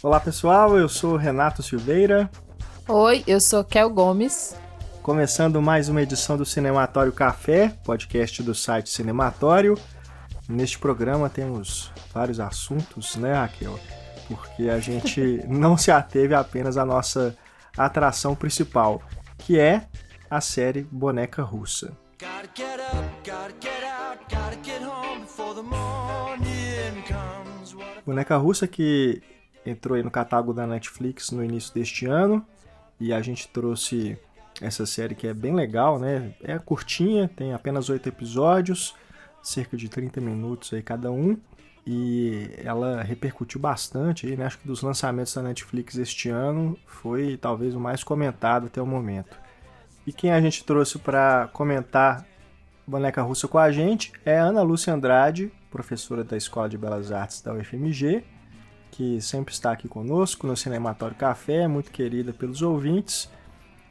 Olá pessoal, eu sou Renato Silveira. Oi, eu sou Kel Gomes. Começando mais uma edição do Cinematório Café, podcast do site Cinematório. Neste programa temos vários assuntos, né, Raquel? Porque a gente não se ateve apenas à nossa atração principal, que é a série Boneca Russa. Boneca Russa que entrou aí no catálogo da Netflix no início deste ano, e a gente trouxe essa série que é bem legal, né? É curtinha, tem apenas 8 episódios, cerca de 30 minutos aí cada um, e ela repercutiu bastante aí, né? Acho que dos lançamentos da Netflix este ano foi talvez o mais comentado até o momento. E quem a gente trouxe para comentar Boneca Russa com a gente é a Ana Lúcia Andrade, professora da Escola de Belas Artes da UFMG, que sempre está aqui conosco no Cinematório Café, muito querida pelos ouvintes,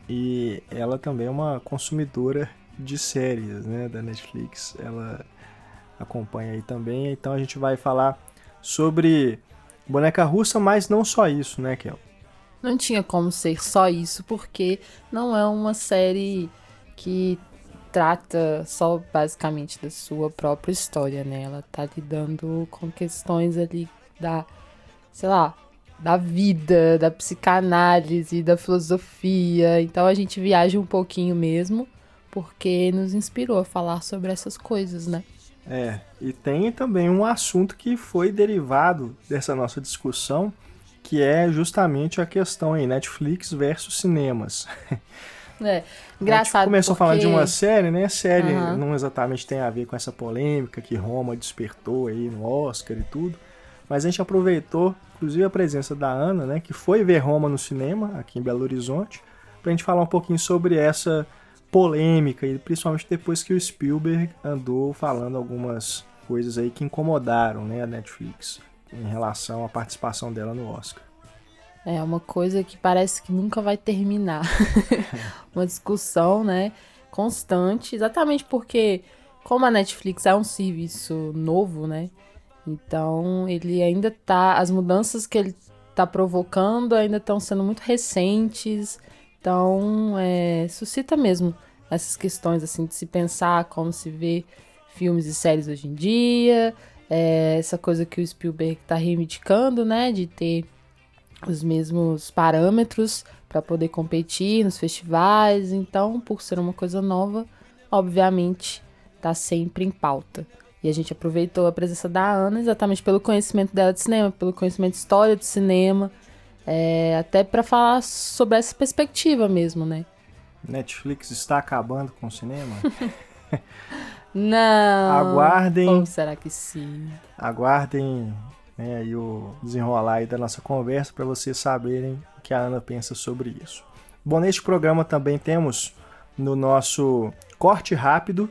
e ela também é uma consumidora de séries, né, da Netflix. Ela acompanha aí também, então a gente vai falar sobre Boneca Russa, mas não só isso, né, Kel? Não tinha como ser só isso, porque não é uma série que trata só basicamente da sua própria história, né? Ela tá lidando com questões ali da, sei lá, da vida, da psicanálise, da filosofia. Então a gente viaja um pouquinho mesmo, porque nos inspirou a falar sobre essas coisas, né? E tem também um assunto que foi derivado dessa nossa discussão, que é justamente a questão aí, Netflix versus cinemas. Engraçado. A gente começou porque... falando de uma série, né? A série não exatamente tem a ver com essa polêmica que Roma despertou aí no Oscar e tudo, mas a gente aproveitou, inclusive, a presença da Ana, né? Que foi ver Roma no cinema, aqui em Belo Horizonte, pra gente falar um pouquinho sobre essa polêmica, e principalmente depois que o Spielberg andou falando algumas coisas aí que incomodaram, né, a Netflix em relação à participação dela no Oscar. É uma coisa que parece que nunca vai terminar. Uma discussão, né, constante, exatamente porque, como a Netflix é um serviço novo, né, então ele ainda tá, as mudanças que ele tá provocando ainda estão sendo muito recentes, então suscita mesmo essas questões, assim, de se pensar como se vê filmes e séries hoje em dia, essa coisa que o Spielberg tá reivindicando, né, de ter os mesmos parâmetros para poder competir nos festivais. Então, por ser uma coisa nova, obviamente está sempre em pauta. E a gente aproveitou a presença da Ana exatamente pelo conhecimento dela de cinema, pelo conhecimento de história do cinema, até para falar sobre essa perspectiva mesmo, né? Netflix está acabando com o cinema? Não. Aguardem. Ou será que sim? Aguardem, né, aí o desenrolar aí da nossa conversa para vocês saberem o que a Ana pensa sobre isso. Bom, neste programa também temos no nosso corte rápido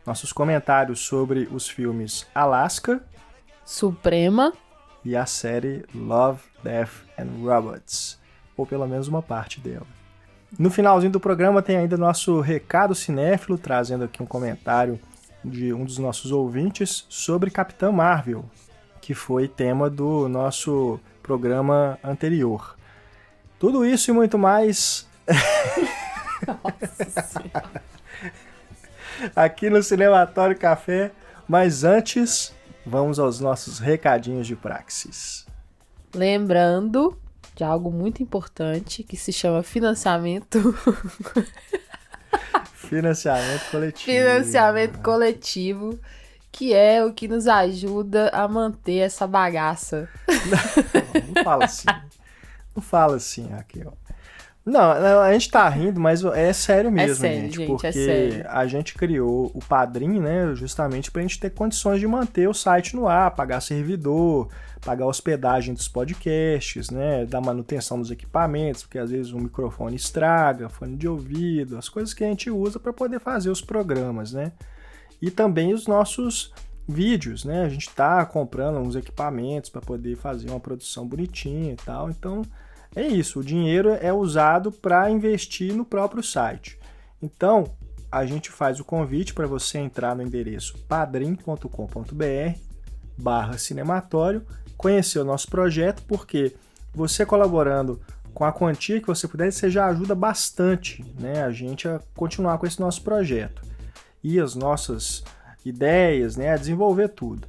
nossos comentários sobre os filmes Alaska, Suprema e a série Love, Death and Robots, ou pelo menos uma parte dela. No finalzinho do programa tem ainda nosso recado cinéfilo, trazendo aqui um comentário de um dos nossos ouvintes sobre Capitã Marvel, que foi tema do nosso programa anterior. Tudo isso e muito mais aqui no Cinematório Café, mas antes, vamos aos nossos recadinhos de praxis. Lembrando de algo muito importante que se chama financiamento. Financiamento coletivo. Financiamento coletivo, que é o que nos ajuda a manter essa bagaça. Não fala assim. Não fala assim, Raquel. Não, a gente tá rindo, mas é sério mesmo, gente. Porque sério. A gente criou o Padrim, né, justamente pra gente ter condições de manter o site no ar, pagar servidor, pagar a hospedagem dos podcasts, né, dar manutenção dos equipamentos, porque às vezes o microfone estraga, fone de ouvido, as coisas que a gente usa para poder fazer os programas, né. E também os nossos vídeos, né, a gente tá comprando uns equipamentos para poder fazer uma produção bonitinha e tal, então é isso, o dinheiro é usado para investir no próprio site. Então, a gente faz o convite para você entrar no endereço padrim.com.br/cinematório, conhecer o nosso projeto, porque você colaborando com a quantia que você puder, você já ajuda bastante, né, a gente a continuar com esse nosso projeto e as nossas ideias, né, a desenvolver tudo.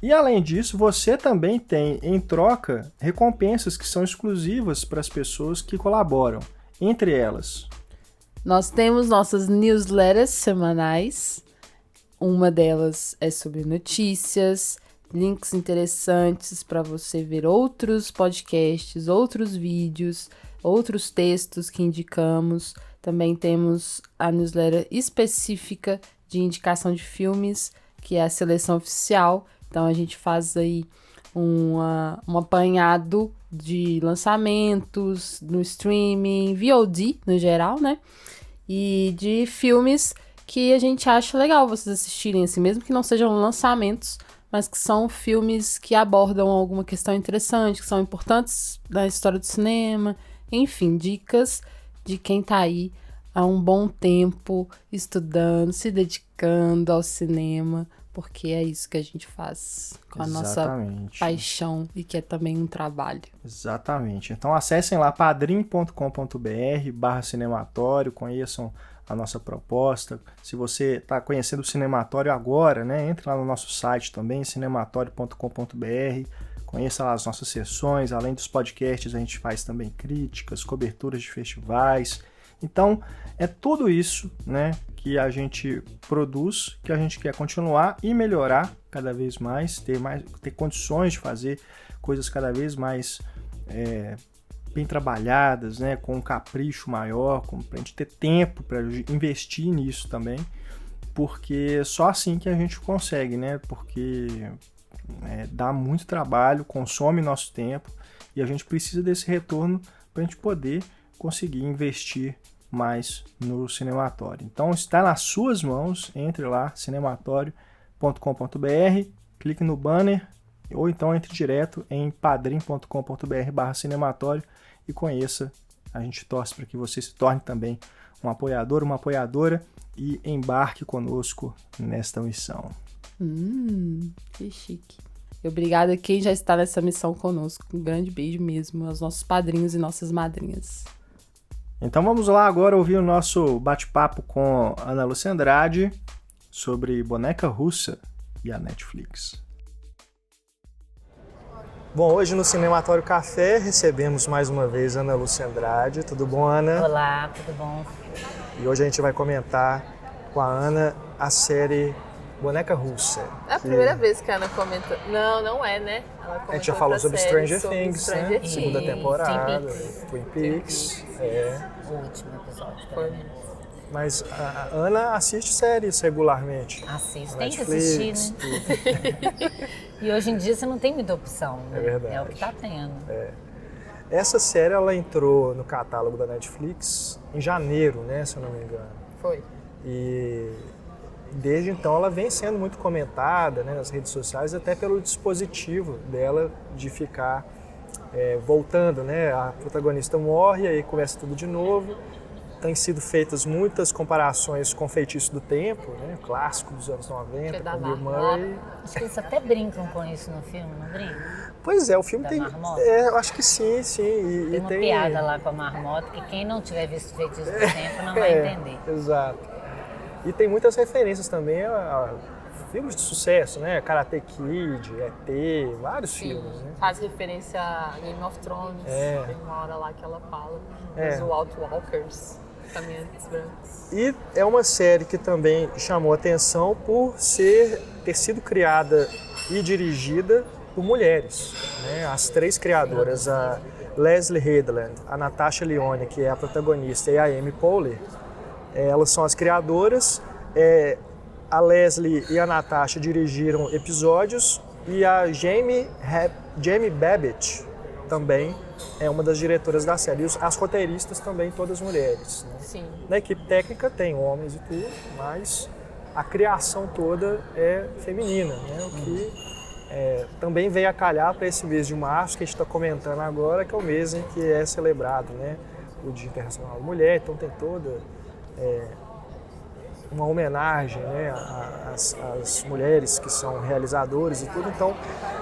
E além disso, você também tem, em troca, recompensas que são exclusivas para as pessoas que colaboram. Entre elas, nós temos nossas newsletters semanais. Uma delas é sobre notícias, links interessantes para você ver outros podcasts, outros vídeos, outros textos que indicamos. Também temos a newsletter específica de indicação de filmes, que é a seleção oficial. Então a gente faz aí um apanhado de lançamentos no streaming, VOD no geral, né? E de filmes que a gente acha legal vocês assistirem, assim, mesmo que não sejam lançamentos, mas que são filmes que abordam alguma questão interessante, que são importantes na história do cinema. Enfim, dicas de quem tá aí há um bom tempo estudando, se dedicando ao cinema, porque é isso que a gente faz com a nossa paixão e que é também um trabalho. Exatamente. Então acessem lá padrim.com.br/cinematório, conheçam a nossa proposta. Se você está conhecendo o Cinematório agora, né, entre lá no nosso site também, cinematório.com.br, conheça lá as nossas sessões. Além dos podcasts, a gente faz também críticas, coberturas de festivais. Então, é tudo isso, né, que a gente produz, que a gente quer continuar e melhorar cada vez mais, ter condições de fazer coisas cada vez mais bem trabalhadas, né, com um capricho maior, para a gente ter tempo para investir nisso também, porque só assim que a gente consegue, né, porque dá muito trabalho, consome nosso tempo e a gente precisa desse retorno para a gente poder conseguir investir mais no Cinematório. Então está nas suas mãos, entre lá, cinematório.com.br, clique no banner ou então entre direto em padrim.com.br/cinematório e conheça. A gente torce para que você se torne também um apoiador, uma apoiadora e embarque conosco nesta missão. Que chique. E obrigada a quem já está nessa missão conosco. Um grande beijo mesmo aos nossos padrinhos e nossas madrinhas. Então vamos lá agora ouvir o nosso bate-papo com Ana Lúcia Andrade sobre Boneca Russa e a Netflix. Bom, hoje no Cinematório Café recebemos mais uma vez Ana Lúcia Andrade. Tudo bom, Ana? Olá, tudo bom? E hoje a gente vai comentar com a Ana a série Boneca Russa. É a primeira vez que a Ana comenta. Não é, né? Ela a gente já falou sobre Stranger Things, né? Things. Segunda temporada, Twin Peaks. O último episódio. Mas a Ana assiste séries regularmente. Assisto, tem que assistir, né? E hoje em dia você não tem muita opção, né? É verdade. É o que tá tendo. Essa série, ela entrou no catálogo da Netflix em janeiro, né? Se eu não me engano. Foi. E desde então ela vem sendo muito comentada, né, nas redes sociais, até pelo dispositivo dela de ficar voltando, né? A protagonista morre, aí começa tudo de novo. Tem sido feitas muitas comparações com Feitiço do Tempo, né? Clássico dos anos 90, com Bill Murray. Acho que eles até brincam com isso no filme, não brincam? Pois é, o filme Da tem... marmota? eu acho que sim. Tem uma piada lá com a marmota que quem não tiver visto Feitiço do Tempo não vai entender. Exato. E tem muitas referências também a filmes de sucesso, né? Karate Kid, E.T., vários filmes, né? Faz referência a Game of Thrones. Tem uma hora lá que ela fala. Os Outwalkers, caminhantes brancos. E é uma série que também chamou atenção por ter sido criada e dirigida por mulheres, né? As três criadoras, a Leslie Headland, a Natasha Lyonne, que é a protagonista, e a Amy Poehler, elas são as criadoras. A Leslie e a Natasha dirigiram episódios e a Jamie Babbitt também é uma das diretoras da série. E as roteiristas também, todas mulheres, né? Sim. Na equipe técnica tem homens e tudo, mas a criação toda é feminina, né? O que também veio a calhar para esse mês de março que a gente está comentando agora, que é o mês em que é celebrado, né, o Dia Internacional da Mulher. Então tem toda uma homenagem, né, às mulheres que são realizadoras e tudo. Então,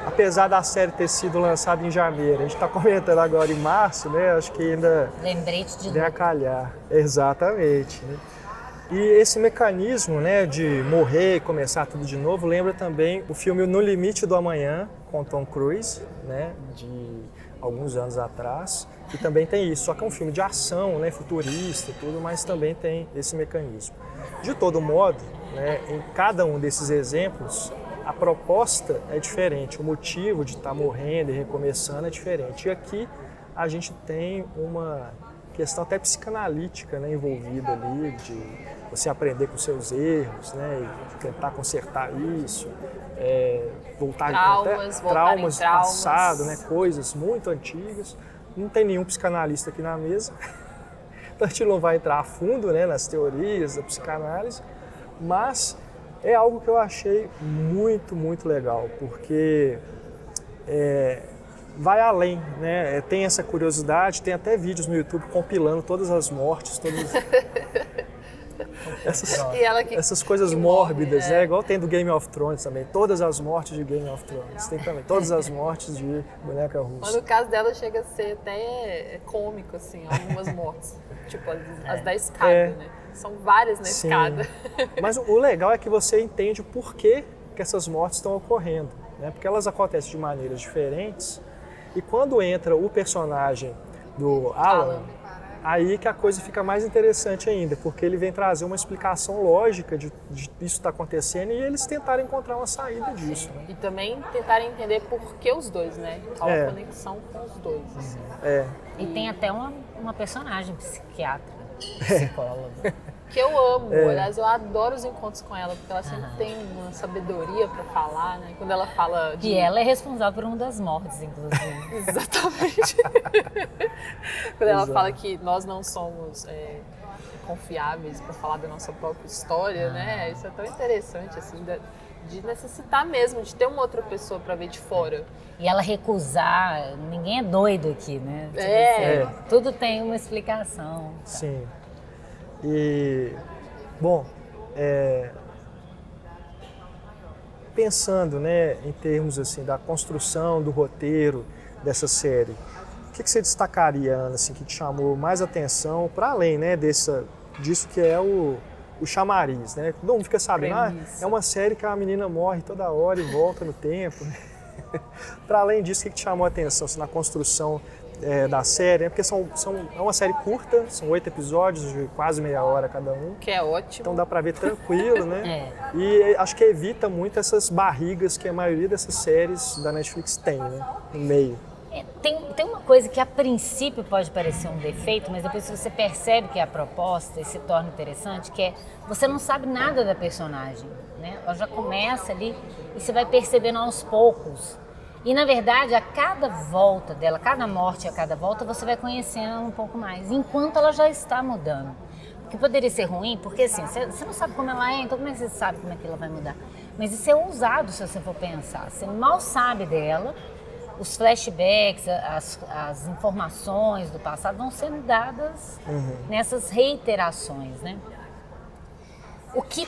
apesar da série ter sido lançada em janeiro, a gente está comentando agora em março, né, acho que ainda Lembrete de vem a calhar. Exatamente. Né? E esse mecanismo, né, de morrer e começar tudo de novo lembra também o filme No Limite do Amanhã, com Tom Cruise, né, de alguns anos atrás. E também tem isso, só que é um filme de ação, né, futurista e tudo, mas também tem esse mecanismo. De todo modo, né, em cada um desses exemplos, a proposta é diferente, o motivo de estar morrendo e recomeçando é diferente. E aqui a gente tem uma questão até psicanalítica, né, envolvida ali, de você aprender com seus erros, né, e tentar consertar isso, voltar Traumas, até traumas do passado, né, coisas muito antigas. Não tem nenhum psicanalista aqui na mesa, então a gente não vai entrar a fundo, né, nas teorias da psicanálise, mas é algo que eu achei muito, muito legal, porque vai além, né? Tem essa curiosidade, tem até vídeos no YouTube compilando todas as mortes, essas coisas mórbidas, né? Igual tem do Game of Thrones também, todas as mortes de Game of Thrones, tem também todas as mortes de boneca russa. Mas no caso dela chega a ser até cômico, assim, algumas mortes, tipo as da escada, né? São várias na escada. Mas o legal é que você entende o porquê que essas mortes estão ocorrendo, né? Porque elas acontecem de maneiras diferentes. E quando entra o personagem do Alan, aí que a coisa fica mais interessante ainda, porque ele vem trazer uma explicação lógica de isso estar acontecendo e eles tentarem encontrar uma saída disso. Né? E também tentarem entender por que os dois, né? Qual a conexão com os dois. Assim. E tem até uma personagem psiquiatra, psicóloga. Que eu amo, aliás, eu adoro os encontros com ela, porque ela sempre tem uma sabedoria para falar, né? Quando ela fala de... E ela é responsável por uma das mortes, inclusive. Exatamente. Quando ela fala que nós não somos confiáveis para falar da nossa própria história, né? Isso é tão interessante, assim, de necessitar mesmo, de ter uma outra pessoa para ver de fora. E ela recusar, ninguém é doido aqui, né? Tipo, tudo tem uma explicação. Tá? Sim. E, bom, pensando, né, em termos assim, da construção do roteiro dessa série, o que você destacaria, Ana, assim, que te chamou mais atenção, para além, né, disso que é o chamariz, né? Todo mundo fica sabendo, é uma série que a menina morre toda hora e volta no tempo. Né? Para além disso, o que te chamou a atenção assim, na construção da série, né? Porque é uma série curta, são 8 episódios de quase meia hora cada um. Que é ótimo. Então dá para ver tranquilo, né? E acho que evita muito essas barrigas que a maioria dessas séries da Netflix tem, né? No meio. Tem uma coisa que a princípio pode parecer um defeito, mas depois você percebe que é a proposta e se torna interessante, que é você não sabe nada da personagem, né? Ela já começa ali e você vai percebendo aos poucos. E, na verdade, a cada volta dela, cada morte a cada volta, você vai conhecendo um pouco mais, enquanto ela já está mudando. O que poderia ser ruim, porque assim, você não sabe como ela é, então como é que você sabe como é que ela vai mudar? Mas isso é ousado se você for pensar. Você mal sabe dela, os flashbacks, as informações do passado vão sendo dadas nessas reiterações, né? O que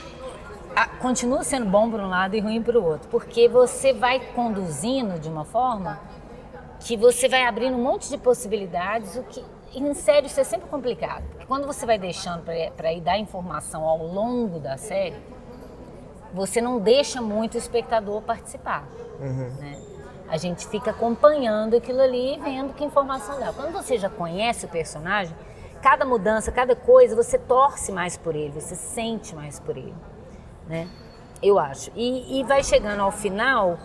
continua sendo bom por um lado e ruim para o outro, porque você vai conduzindo de uma forma que você vai abrindo um monte de possibilidades, o que em série isso é sempre complicado, porque quando você vai deixando para ir dar informação ao longo da série, você não deixa muito o espectador participar, né? A gente fica acompanhando aquilo ali e vendo que informação dá. Quando você já conhece o personagem, cada mudança, cada coisa, você torce mais por ele, você sente mais por ele. Né? Eu acho. E vai chegando ao final,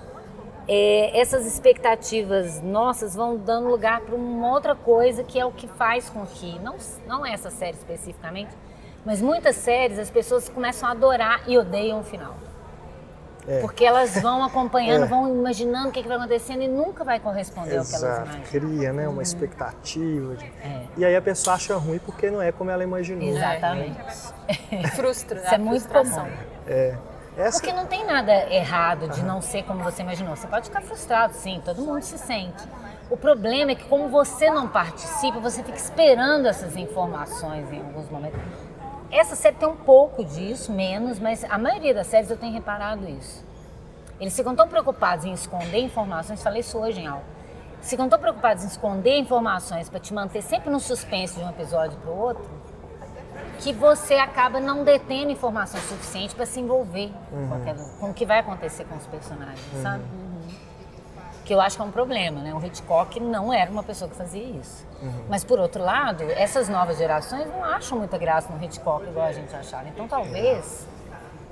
essas expectativas nossas vão dando lugar para uma outra coisa que é o que faz com que, não essa série especificamente, mas muitas séries as pessoas começam a adorar e odeiam o final. Porque elas vão acompanhando, vão imaginando o que vai acontecendo e nunca vai corresponder ao que elas imaginam. Cria, né, uma expectativa. E aí a pessoa acha ruim porque não é como ela imaginou. Exatamente. Frustra. Isso é muito comum. Porque não tem nada errado de não ser como você imaginou. Você pode ficar frustrado, sim, todo mundo se sente. O problema é que como você não participa, você fica esperando essas informações em alguns momentos. essa série tem um pouco disso, menos, mas a maioria das séries eu tenho reparado isso. Eles ficam tão preocupados em esconder informações, falei isso hoje em aula, ficam tão preocupados em esconder informações para te manter sempre no suspense de um episódio para o outro, que você acaba não detendo informação suficiente para se envolver com o que vai acontecer com os personagens, sabe? Que eu acho que é um problema, né? O Hitchcock não era uma pessoa que fazia isso. Mas, por outro lado, essas novas gerações não acham muita graça no Hitchcock igual a gente achava. Então, talvez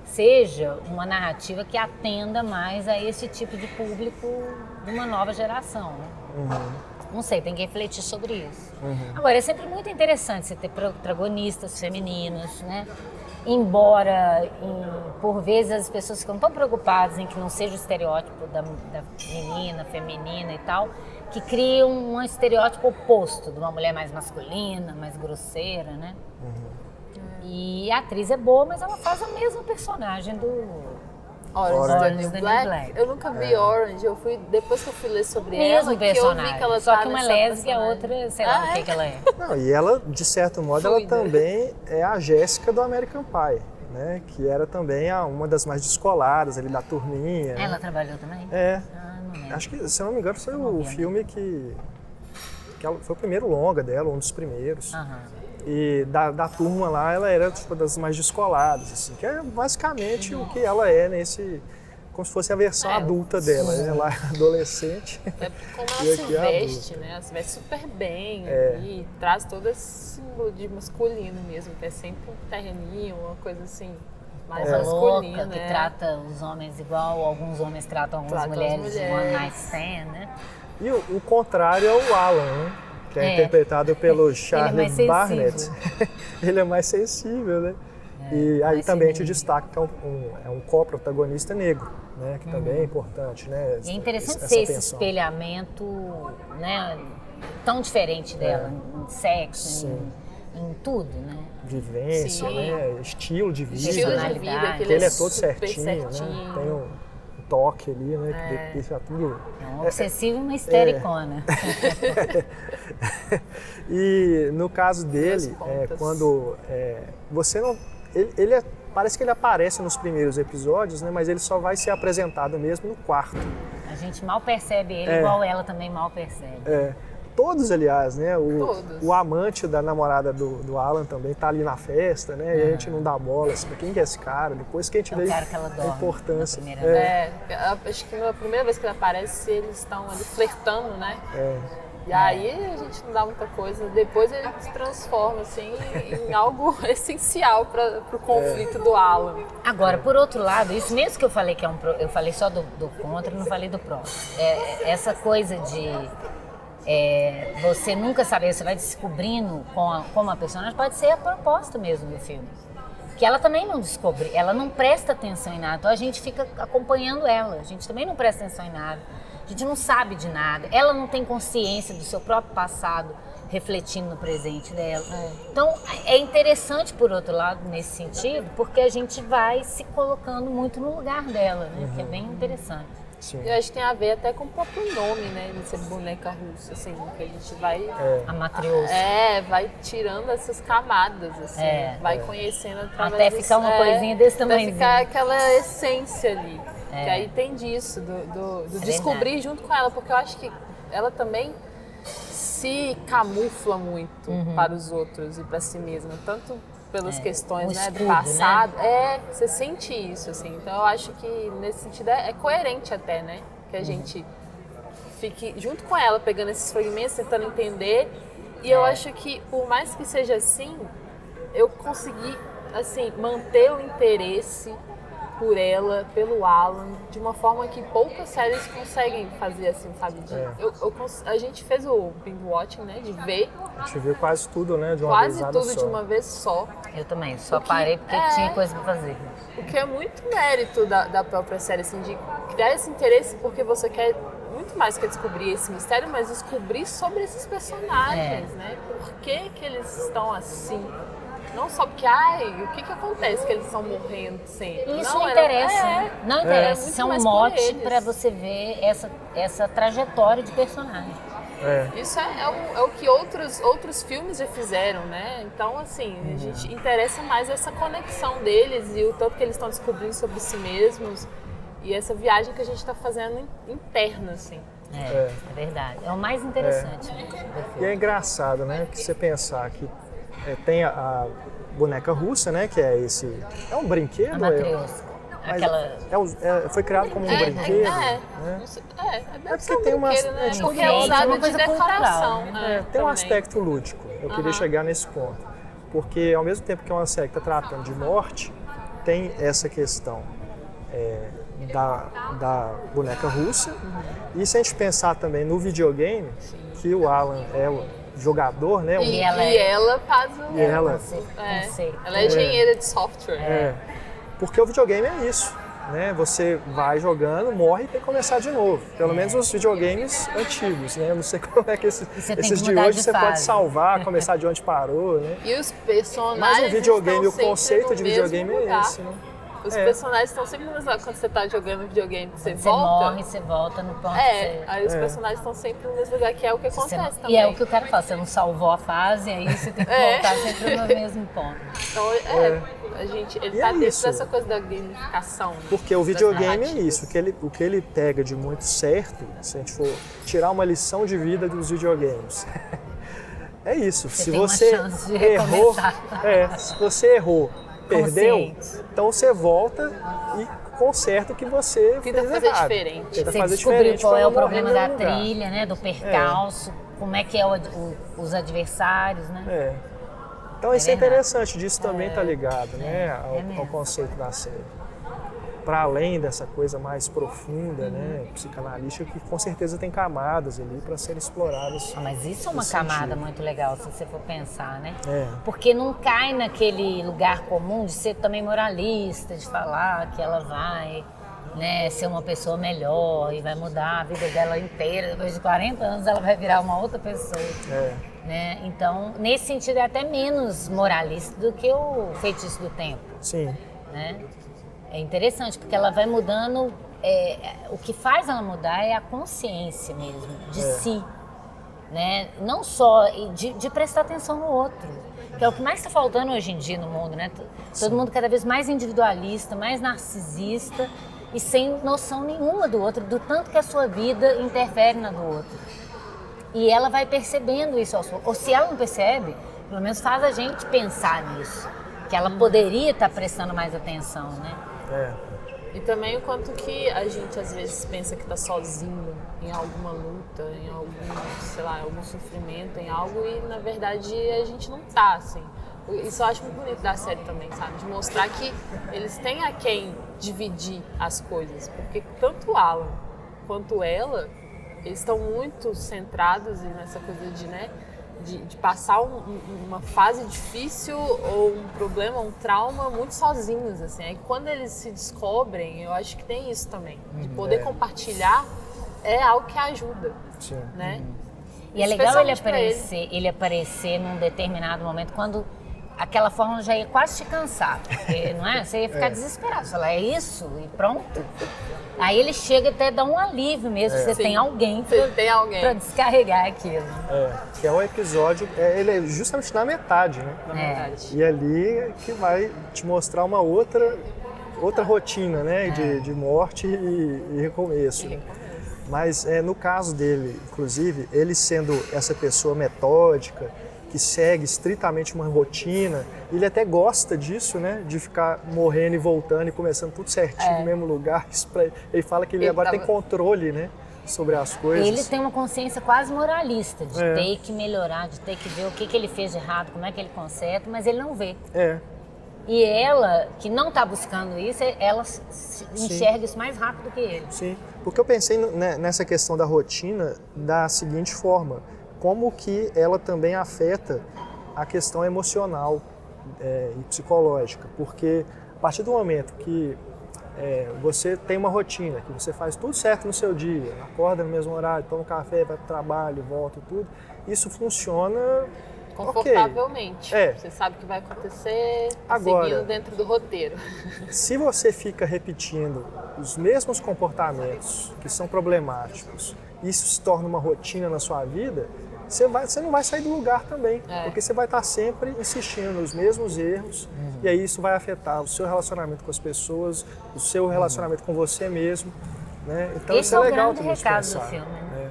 seja uma narrativa que atenda mais a esse tipo de público de uma nova geração, né? Não sei, tem que refletir sobre isso. Agora, é sempre muito interessante você ter protagonistas femininas, né? Embora, por vezes, as pessoas ficam tão preocupadas em que não seja o estereótipo da menina, feminina e tal, que criam um estereótipo oposto de uma mulher mais masculina, mais grosseira, né? E a atriz é boa, mas ela faz a mesma personagem do Orange is the New Black. Eu nunca vi Orange, depois que eu fui ler sobre ela, que eu vi que ela só tá que uma nessa lésbica e a personagem. outra, sei lá o que ela é. Não, e ela, de certo modo, ela também é a Jéssica do American Pie, né? Que era também uma das mais descoladas ali da turminha. Ela né? trabalhou também? Não lembro. Acho que, se eu não me engano, foi o filme que foi o primeiro longa dela, um dos primeiros. E da turma lá, ela era tipo, das mais descoladas, assim, que é basicamente o que ela é como se fosse a versão adulta dela, né? Ela é adolescente. É como ela se veste, né? Ela se veste super bem e traz todo esse símbolo de masculino mesmo, que é sempre um terreninho, uma coisa assim, mais masculina. Que trata os homens igual alguns homens tratam algumas mulheres de one night stand, né? E o contrário é o Alan, né? Que é interpretado pelo Charles Barnett. Ele é mais sensível, né? E aí também a gente destaca que é um co-protagonista negro, né? Que também é importante, né? E é interessante ser esse espelhamento, né? Tão diferente dela, em sexo, em tudo, né? Vivência, né? Estilo de vida. Estilo de vida, que ele é todo certinho, né? Tem um toque ali, né? Que deixa tudo... É um obsessivo e uma histericona. E no caso dele, quando você não... parece que ele aparece nos primeiros episódios, né? Mas ele só vai ser apresentado mesmo no quarto. A gente mal percebe ele, igual ela também mal percebe. Todos, aliás, né? Todos. O amante da namorada do Alan também tá ali na festa, né? E a gente não dá bola, assim, quem que é esse cara? Depois que a gente vê a importância. Acho que na primeira vez que ele aparece, eles estão ali flertando, né? E aí a gente não dá muita coisa. Depois ele se transforma, assim, em algo essencial para o conflito do Alan. Agora, por outro lado, isso mesmo que eu falei que eu falei só do contra, não falei do pró. Essa coisa de você nunca saber, você vai descobrindo como a personagem, pode ser a proposta mesmo do filme. Que ela também não descobre, ela não presta atenção em nada, então a gente fica acompanhando ela, a gente também não presta atenção em nada, a gente não sabe de nada, ela não tem consciência do seu próprio passado refletindo no presente dela. Então é interessante, por outro lado, nesse sentido, porque a gente vai se colocando muito no lugar dela, né? Que é bem interessante. Sim. Eu acho que tem a ver até com o próprio nome, né? De ser boneca russa, assim, que a gente vai... A matrioska. Vai tirando essas camadas, assim. Vai conhecendo através até ficar uma coisinha desse tamanho. Até ficar aquela essência ali. Que aí tem disso, do descobrir junto com ela. Porque eu acho que ela também se camufla muito para os outros e para si mesma. Tanto pelas questões do passado. Né? Você sente isso, assim. Então eu acho que nesse sentido é coerente até, né? Que a gente fique junto com ela, pegando esses fragmentos, tentando entender. E eu acho que, por mais que seja assim, eu consegui, assim, manter o interesse por ela, pelo Alan, de uma forma que poucas séries conseguem fazer, assim, sabe? A gente fez o binge watching, né? De ver. A gente viu quase tudo, né? De uma vez só. Quase tudo de uma vez só. Eu também, só parei porque tinha coisa pra fazer. O que é muito mérito da própria série, assim, de criar esse interesse, porque você quer muito mais que descobrir esse mistério, mas descobrir sobre esses personagens, né? Por que eles estão assim? Não só porque, o que acontece que eles estão morrendo sempre? Isso não interessa. Não interessa. Isso é um mote para você ver essa trajetória de personagem. Isso é o que outros filmes já fizeram, né? Então, assim, a gente interessa mais essa conexão deles e o tanto que eles estão descobrindo sobre si mesmos e essa viagem que a gente está fazendo interna, assim. É verdade. É o mais interessante. Né, e é engraçado, né? Que você pensar que tem a boneca russa, né? Que é esse... É um brinquedo? A matriosca. Foi criado como um brinquedo. Porque tem uma... né? Porque é usado de decoração. Tem um aspecto lúdico. Eu queria chegar nesse ponto. Porque ao mesmo tempo que é uma série que está tratando de morte, tem essa questão da boneca russa. E se a gente pensar também no videogame, que o Alan é o jogador, né? E ela faz o... Ela é engenheira de software. Porque o videogame é isso, né? Você vai jogando, morre e tem que começar de novo. Pelo menos os videogames antigos, né? Eu não sei como é que esses de hoje você pode salvar, começar de onde parou, né? E os personagens. Mas o videogame, o conceito de videogame é esse, né? Os personagens estão sempre no mesmo lugar. Quando você está jogando videogame, você volta. Morre, você volta no ponto. Aí os personagens estão sempre no mesmo lugar, que é o que acontece também. E é o que o cara fala, você não salvou a fase, aí você tem que voltar sempre no mesmo ponto. Então, ele tá dentro dessa coisa da gamificação. Porque o videogame é isso. O que ele pega de muito certo, se a gente for tirar uma lição de vida dos videogames, é isso. Se você errou, se você errou, perdeu, então você volta e conserta o que você fez errado. Diferente. Você descobriu qual é o problema da trilha, né, do percalço, como é que é os adversários, né? Então isso é interessante, disso também está ligado, né, ao conceito da série. Para além dessa coisa mais profunda, né, psicanalística, que com certeza tem camadas ali para serem exploradas. Mas isso é uma camada muito legal, se você for pensar, né? É. Porque não cai naquele lugar comum de ser também moralista, de falar que ela vai, né, ser uma pessoa melhor e vai mudar a vida dela inteira. Depois de 40 anos ela vai virar uma outra pessoa. Né? Então, nesse sentido, é até menos moralista do que o Feitiço do Tempo. Sim. Né? É interessante, porque ela vai mudando, o que faz ela mudar é a consciência mesmo, de si, né? Não só de prestar atenção no outro, que é o que mais está faltando hoje em dia no mundo, né? Todo mundo cada vez mais individualista, mais narcisista e sem noção nenhuma do outro, do tanto que a sua vida interfere na do outro. E ela vai percebendo isso, ou se ela não percebe, pelo menos faz a gente pensar nisso, que ela poderia estar prestando mais atenção, né? E também o quanto que a gente às vezes pensa que está sozinho em alguma luta, em algum, sei lá, algum sofrimento, em algo, e na verdade a gente não tá, assim. Isso eu acho muito bonito da série também, sabe? De mostrar que eles têm a quem dividir as coisas, porque tanto o Alan quanto ela, eles estão muito centrados nessa coisa de, né, de passar uma fase difícil ou um problema, um trauma muito sozinhos, assim. Aí quando eles se descobrem, eu acho que tem isso também, de poder compartilhar é algo que ajuda, né? E é legal ele aparecer num determinado momento, quando aquela fórmula já ia quase te cansar, porque, não é? Você ia ficar desesperado, você fala, é isso? E pronto. Aí ele chega até dar um alívio mesmo, você tem alguém para descarregar aquilo. Que é um episódio, ele é justamente na metade, né? Na metade. E ali que vai te mostrar uma outra rotina, né? De morte e recomeço. Mas no caso dele, inclusive, ele sendo essa pessoa metódica, que segue estritamente uma rotina, ele até gosta disso, né? De ficar morrendo e voltando e começando tudo certinho no mesmo lugar. Ele fala que ele agora tem controle, né? Sobre as coisas. Ele tem uma consciência quase moralista, de ter que melhorar, de ter que ver o que ele fez de errado, como é que ele conserta, mas ele não vê. E ela, que não está buscando isso, ela enxerga isso mais rápido que ele. Sim, porque eu pensei nessa questão da rotina da seguinte forma: como que ela também afeta a questão emocional e psicológica. Porque a partir do momento que você tem uma rotina, que você faz tudo certo no seu dia, acorda no mesmo horário, toma um café, vai para o trabalho, volta e tudo, isso funciona confortavelmente. Você sabe o que vai acontecer, seguindo dentro do roteiro. Se você fica repetindo os mesmos comportamentos que são problemáticos isso se torna uma rotina na sua vida, você não vai sair do lugar também, porque você vai estar sempre insistindo nos mesmos erros, e aí isso vai afetar o seu relacionamento com as pessoas, o seu relacionamento com você mesmo, né? Então Esse isso é legal o pra grande gente recado pensar, do filme, né?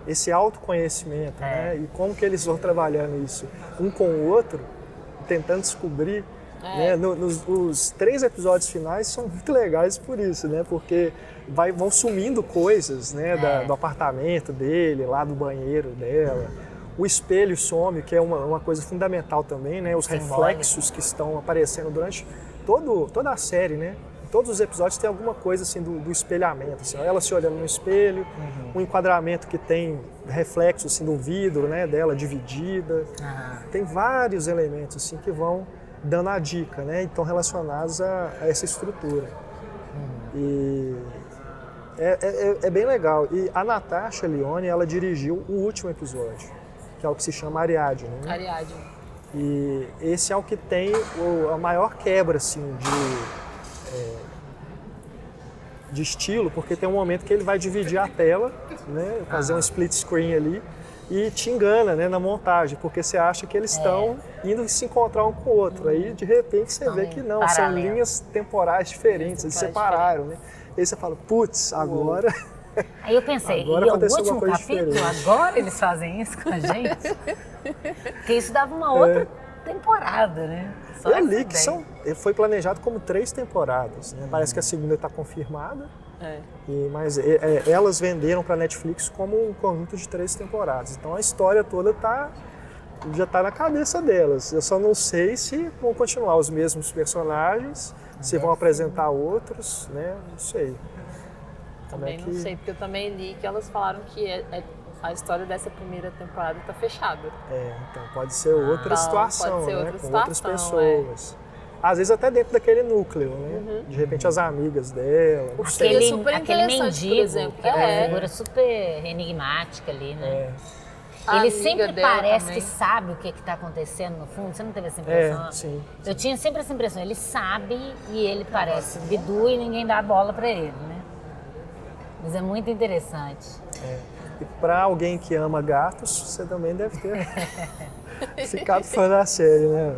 Esse autoconhecimento, né? E como que eles vão trabalhando isso um com o outro, tentando descobrir, né? Os 3 episódios finais são muito legais por isso, né? Porque vão sumindo coisas, né? Do apartamento dele, lá do banheiro dela. O espelho some, que é uma coisa fundamental também, né? Os reflexos que estão aparecendo durante toda a série, né? Todos os episódios tem alguma coisa assim do espelhamento, assim, ela se olhando no espelho, um enquadramento que tem reflexo assim do vidro, né, dela dividida. Tem vários elementos assim que vão dando a dica, né? Então relacionados a essa estrutura. E é bem legal. E a Natasha Lyonne, ela dirigiu o último episódio, que é o que se chama Ariadne, né? Ariadne. E esse é o que tem a maior quebra assim de estilo, porque tem um momento que ele vai dividir a tela, né, fazer um split screen ali, e te engana, né, na montagem, porque você acha que eles estão indo se encontrar um com o outro. Aí de repente você vê que não, são linhas temporais diferentes, eles separaram, né? Aí você fala, putz, agora... Aí eu pensei, Agora e é o aconteceu último alguma coisa capítulo? diferente. Agora eles fazem isso com a gente? Porque isso dava uma outra temporada, né? Só Eu li essa que foi planejado como 3 temporadas, né? Parece que a segunda está confirmada, mas elas venderam para a Netflix como um conjunto de 3 temporadas. Então a história toda já está na cabeça delas. Eu só não sei se vão continuar os mesmos personagens, se vão apresentar outros, né? Não sei. Também não sei, porque eu também li que elas falaram que a história dessa primeira temporada está fechada. Então pode ser outra situação, pode ser né? outra Com situação, outras pessoas. Às vezes até dentro daquele núcleo, né? De repente as amigas dela, não sei. Seria super aquele interessante, mendigo, por exemplo. que é uma figura super enigmática ali, né? A Ele amiga sempre dela parece também. que sabe o que está acontecendo no fundo. Você não teve essa impressão? Sim. Eu tinha sempre essa impressão. Ele sabe e ele parece bidu e ninguém dá bola para ele, né? Mas é muito interessante. E para alguém que ama gatos, você também deve ter ficado fã da série, né?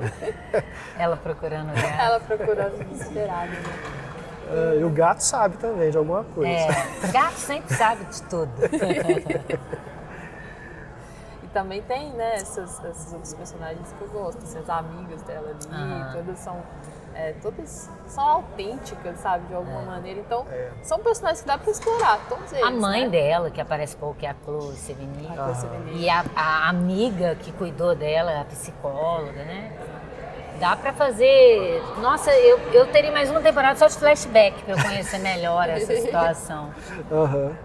Ela procurando o gato. Ela procurando desesperada, né? E o gato sabe também de alguma coisa. Gato sempre sabe de tudo. E também tem, né, esses outros personagens que eu gosto, essas amigas dela ali, todas são autênticas, sabe, de alguma maneira. Então, são personagens que dá pra explorar, todos eles. A mãe né? dela, que aparece pouco, que é a Chloe Sevigny. Sevigny. E a amiga que cuidou dela, a psicóloga, né? Dá pra fazer... Nossa, eu teria mais uma temporada só de flashback pra eu conhecer melhor essa situação.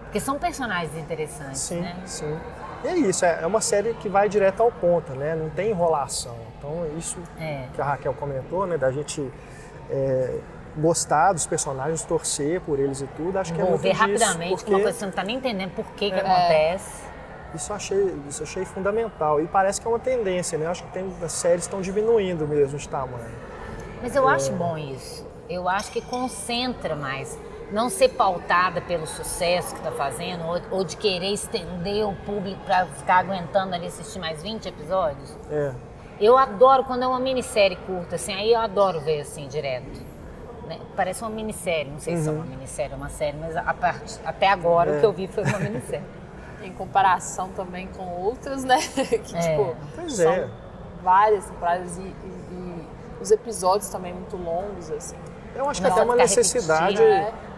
Porque são personagens interessantes, né? Sim. E é isso, é uma série que vai direto ao ponto, né? Não tem enrolação. Então, isso que a Raquel comentou, né? Da gente gostar dos personagens, torcer por eles e tudo, acho que é muito ver disso, rapidamente, porque uma coisa que você não tá nem entendendo por que acontece. Isso eu achei fundamental. E parece que é uma tendência, né? Acho que as séries estão diminuindo mesmo de tamanho. Mas eu acho bom isso. Eu acho que concentra mais. Não ser pautada pelo sucesso que está fazendo ou de querer estender o público para ficar aguentando ali assistir mais 20 episódios. Eu adoro quando é uma minissérie curta, assim, aí eu adoro ver assim direto. Né? Parece uma minissérie, não sei se é uma minissérie ou uma série, mas até agora o que eu vi foi uma minissérie. Em comparação também com outras, né? Que, tipo, Pois várias temporadas e os episódios também muito longos, assim. Eu acho que até uma necessidade,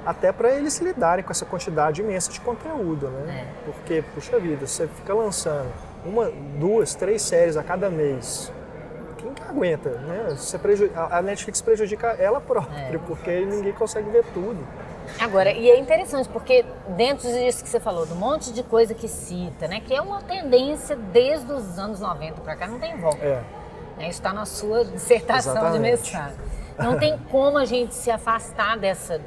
até para eles lidarem com essa quantidade imensa de conteúdo, né? Porque, puxa vida, você fica lançando 1, 2, 3 séries a cada mês. Quem que aguenta, né? A Netflix prejudica ela própria, porque ninguém consegue ver tudo. Agora, e é interessante, porque dentro disso que você falou, do monte de coisa que cita, né? Que é uma tendência desde os anos 90 para cá, não tem volta. Isso está na sua dissertação de mestrado. Não tem como a gente se afastar dessa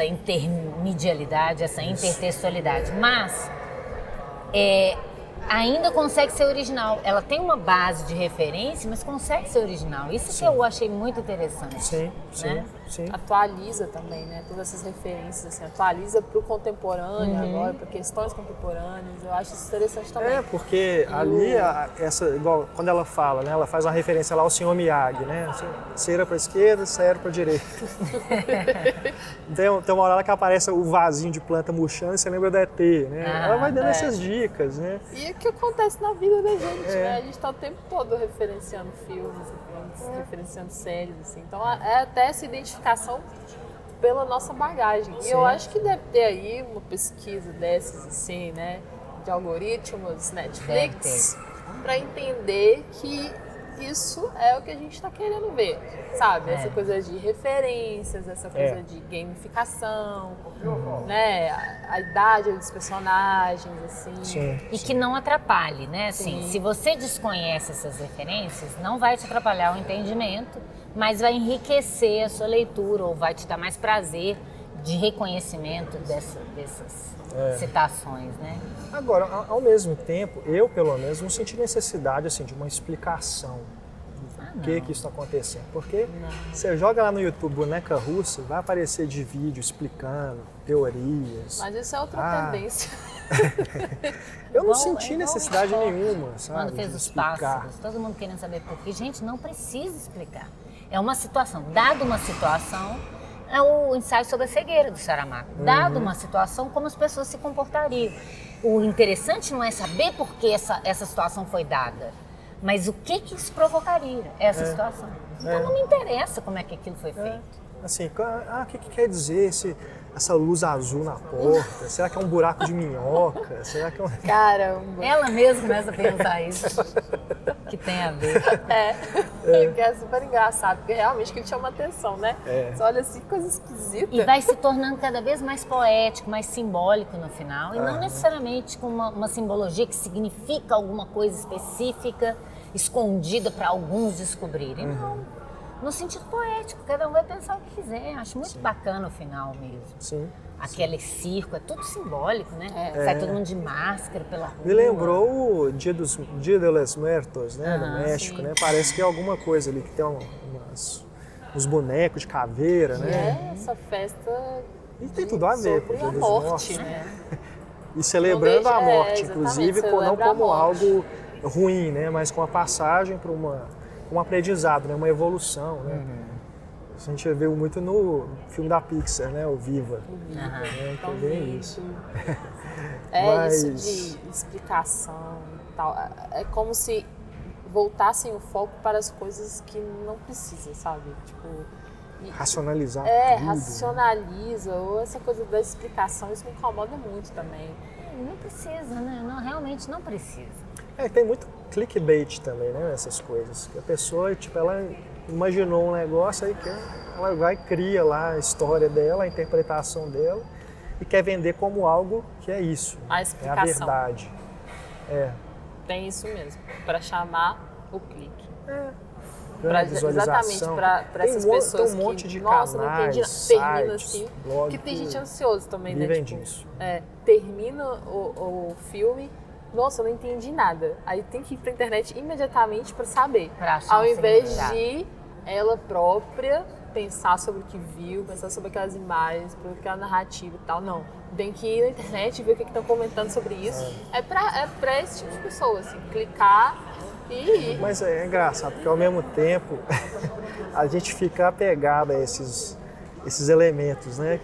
intermedialidade, essa intertextualidade. Mas ainda consegue ser original. Ela tem uma base de referência, mas consegue ser original. Isso que eu achei muito interessante. Sim. sim. atualiza também, né? Todas essas referências, assim, atualiza para o contemporâneo agora, para questões contemporâneas. Eu acho isso interessante também. Porque ali, igual quando ela fala, né? Ela faz uma referência lá ao Sr. Miyagi, né? Assim, cera para a esquerda, cera para a direita. Tem uma hora que aparece o vasinho de planta murchando e você lembra da ET, né? Ela vai dando essas dicas, né? E o que acontece na vida da gente, né? A gente está o tempo todo referenciando filmes, referenciando séries, assim. Então é até essa identificação pela nossa bagagem. E eu acho que deve ter aí uma pesquisa dessas, assim, né? De algoritmos, Netflix, para entender que isso é o que a gente está querendo ver, sabe? Essa coisa de referências, essa coisa de gamificação, né? A idade dos personagens, assim. E que não atrapalhe, né? Assim, se você desconhece essas referências, não vai te atrapalhar o entendimento, mas vai enriquecer a sua leitura ou vai te dar mais prazer de reconhecimento dessas citações, né? Agora, ao mesmo tempo, eu pelo menos não senti necessidade assim, de uma explicação do que isso está acontecendo. Porque você joga lá no YouTube boneca russa, vai aparecer de vídeo explicando teorias. Mas isso é outra tendência. Eu não senti necessidade nenhuma, sabe? Quando fez os pássaros, todo mundo querendo saber por quê. Gente, não precisa explicar. É uma situação. Dada uma situação, é o ensaio sobre a cegueira do Saramago. Dado uma situação, como as pessoas se comportariam. O interessante não é saber por que essa situação foi dada, mas o que isso provocaria, essa situação. Então não me interessa como é que aquilo foi feito. Assim, o que quer dizer essa luz azul na porta? Será que é um buraco de minhoca? Será que é um... Caramba! Ela mesma começa a pensar isso. Que tem a ver. Que é super engraçado, porque realmente que chama atenção, né? Você olha assim, coisa esquisita. E vai se tornando cada vez mais poético, mais simbólico no final. E não necessariamente com uma simbologia que significa alguma coisa específica, escondida para alguns descobrirem. Não. No sentido poético, cada um vai pensar o que quiser. Acho muito bacana o final mesmo. Sim. Aquele circo, é tudo simbólico, né? Sai todo mundo de máscara pela rua. Me lembrou o Dia de los Muertos, né? No México, né? Parece que é alguma coisa ali, que tem uns bonecos de caveira, né? Essa festa... E tem tudo a ver com o Dia dos Mortos. Né? E celebrando a morte, inclusive, não como algo ruim, né? Mas com a passagem para um aprendizado, né? Uma evolução, né? A gente viu muito no filme da Pixar, né? O Viva. Que é bem isso. Isso de explicação e tal. É como se voltassem o foco para as coisas que não precisa, sabe? Tipo... Racionalizar tudo. Racionaliza. Ou essa coisa da explicação, isso me incomoda muito também. Não precisa, né? Não, realmente não precisa. Tem muito clickbait também, né? Essas coisas. Que a pessoa, tipo, ela imaginou um negócio aí que ela vai e cria lá a história dela, a interpretação dela e quer vender como algo que é isso. A explicação. É a verdade. Tem isso mesmo, para chamar o clique. Exatamente para essas pessoas tem um monte que, de nossa, canais, não entendi, sites, termina assim, blog, que tem gente ansiosa também, né? vivem Tipo, disso. Termina o filme, nossa, eu não entendi nada. Aí tem que ir pra internet imediatamente para saber. Ao invés de ela própria pensar sobre o que viu, pensar sobre aquelas imagens, sobre aquela narrativa e tal, não. Tem que ir na internet e ver o que estão comentando sobre isso. É pra esse tipo de pessoa, assim, clicar e ir. Mas é engraçado, porque ao mesmo tempo a gente fica apegado a esses elementos, né,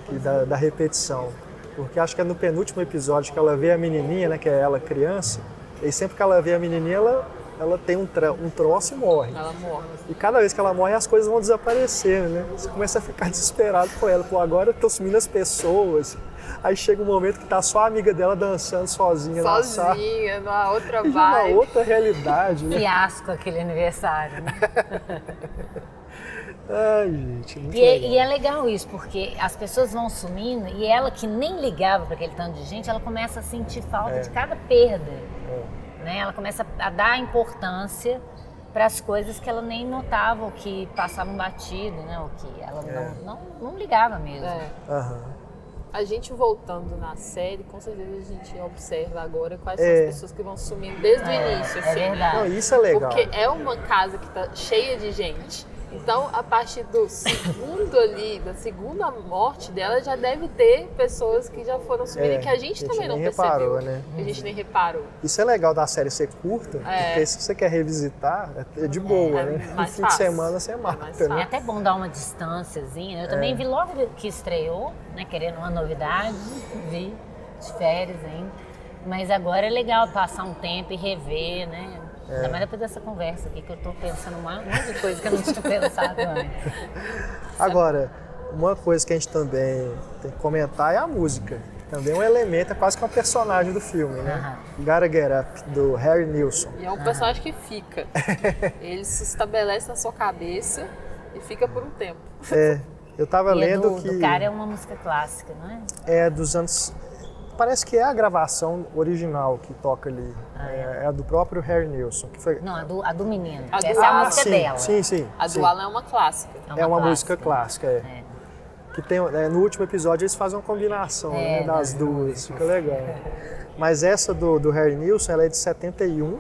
da repetição. Porque acho que é no penúltimo episódio que ela vê a menininha, né, que é ela criança, e sempre que ela vê a menininha, ela tem um troço e morre. Ela morre. E cada vez que ela morre, as coisas vão desaparecendo, né? Você começa a ficar desesperado com ela. Pô, agora estão sumindo as pessoas. Aí chega um momento que tá só a amiga dela dançando sozinha na sala. Sozinha, numa outra vibe. Uma outra realidade, né? Fiasco aquele aniversário, né? Ai, gente, muito legal. E é legal isso, porque as pessoas vão sumindo e ela que nem ligava para aquele tanto de gente, ela começa a sentir falta de cada perda. Né? Ela começa a dar importância para as coisas que ela nem notava, ou que passavam batido, né? Ou que ela não ligava mesmo. A gente voltando na série, com certeza a gente observa agora quais são as pessoas que vão sumindo desde o início. Assim, verdade. Não, isso é legal. Porque é uma casa que tá cheia de gente. Então, a partir do segundo ali, da segunda morte dela, já deve ter pessoas que já foram sumindo que a gente também não percebeu. Reparou, né? Que a gente nem reparou. Isso é legal da série ser curta, porque se você quer revisitar, é de boa, né? No fim de semana você mata, né? É até bom dar uma distânciazinha. Eu também vi logo que estreou, né? Querendo uma novidade, vi de férias ainda. Mas agora é legal passar um tempo e rever, né? Ainda mais depois dessa conversa aqui, que eu tô pensando um monte de coisa que eu não tinha pensado antes. Agora, uma coisa que a gente também tem que comentar é a música. Também é um elemento, é quase que um personagem do filme, né? Gotta Get Up, do Harry Nilsson. E é um personagem que fica. Ele se estabelece na sua cabeça e fica por um tempo. Eu tava lendo do, que... do cara é uma música clássica, não é? É dos anos... Parece que é a gravação original que toca ali. É a do próprio Harry Nilsson. Que foi... Não, a do menino. A do Essa é a Alan. música dela. Sim. A do Alan é uma clássica. É uma música clássica, Que tem, no último episódio eles fazem uma combinação das duas, fica legal. Mas essa do Harry Nilsson, ela é de 71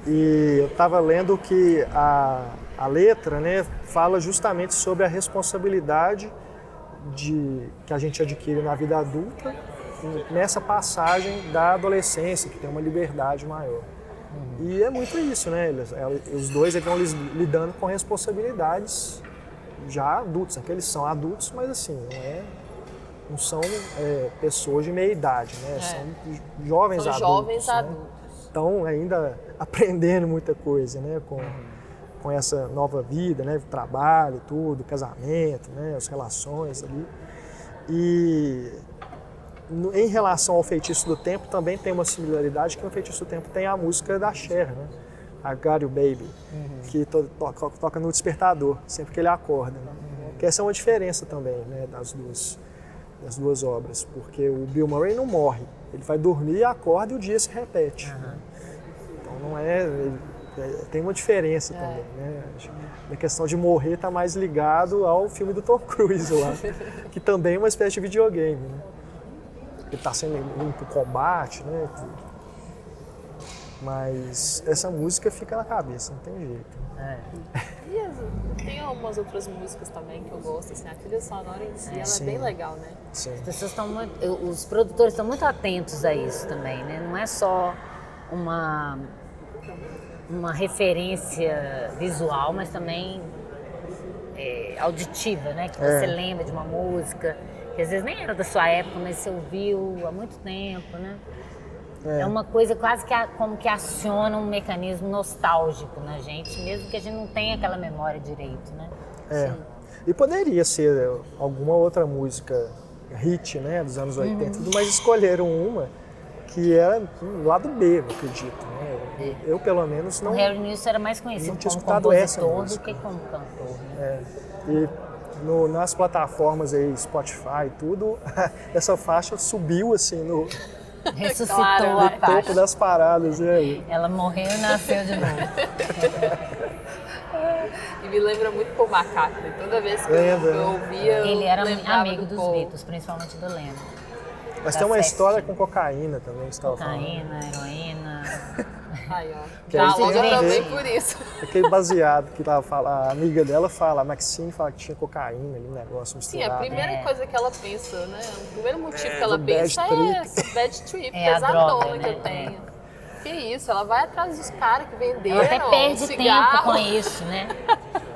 e eu estava lendo que a letra, né, fala justamente sobre a responsabilidade que a gente adquire na vida adulta nessa passagem da adolescência, que tem uma liberdade maior. E é muito isso, né? Os dois estão lidando com responsabilidades já adultos, né? Que eles são adultos, mas assim, não são pessoas de meia idade, né? São jovens São adultos. Jovens né? adultos. Estão ainda aprendendo muita coisa, né? Com essa nova vida, né? Trabalho, tudo, casamento, né? As relações ali. E em relação ao Feitiço do Tempo, também tem uma similaridade, que no Feitiço do Tempo tem a música da Cher, né? A Got You Baby, que toca no despertador, sempre que ele acorda. Né? Que essa é uma diferença também, né, das duas obras, porque o Bill Murray não morre, ele vai dormir, acorda e o dia se repete. Né? Então tem uma diferença também. Né? A questão de morrer está mais ligado ao filme do Tom Cruise lá, que também é uma espécie de videogame. Né? Ele está sendo indo para o combate, né? Mas essa música fica na cabeça, não tem jeito. E tem algumas outras músicas também que eu gosto, assim, a trilha sonora em si, ela é bem legal, né? Sim. As pessoas os produtores estão muito atentos a isso também, né? Não é só uma referência visual, mas também auditiva, né? Que você lembra de uma música, que às vezes nem era da sua época, mas você ouviu há muito tempo, né? É uma coisa quase que como que aciona um mecanismo nostálgico na gente, mesmo que a gente não tenha aquela memória direito, né? Sim. E poderia ser alguma outra música hit, né, dos anos 80, mas escolheram uma que era lado B, eu acredito. Né? Eu, pelo menos, não... O Harry Nilsson era mais conhecido como compositor do que como cantor. Né? E nas plataformas aí, Spotify e tudo, essa faixa subiu assim no... Ressuscitou claro, a topo faixa. das paradas. Ela morreu e nasceu de novo. E me lembra muito Paul McCartney. Toda vez que eu ouvia, Ele era lembrava amigo do dos Paul. Beatles, principalmente do Lennon. Mas tem uma história com cocaína também, que você estava falando. Cocaína, heroína. Aí, ó. Que Já aí logo tem a também ver. por isso. Aquele baseado que a amiga dela fala, a Maxine fala que tinha cocaína ali, um negócio Sim, misturado. a primeira coisa que ela pensa, né? O primeiro motivo que ela do pensa bad é essa bad trip, É a pesadona droga, que né? eu tenho. Que isso, ela vai atrás dos caras que venderam Ela até perde cigarro. tempo com isso, né?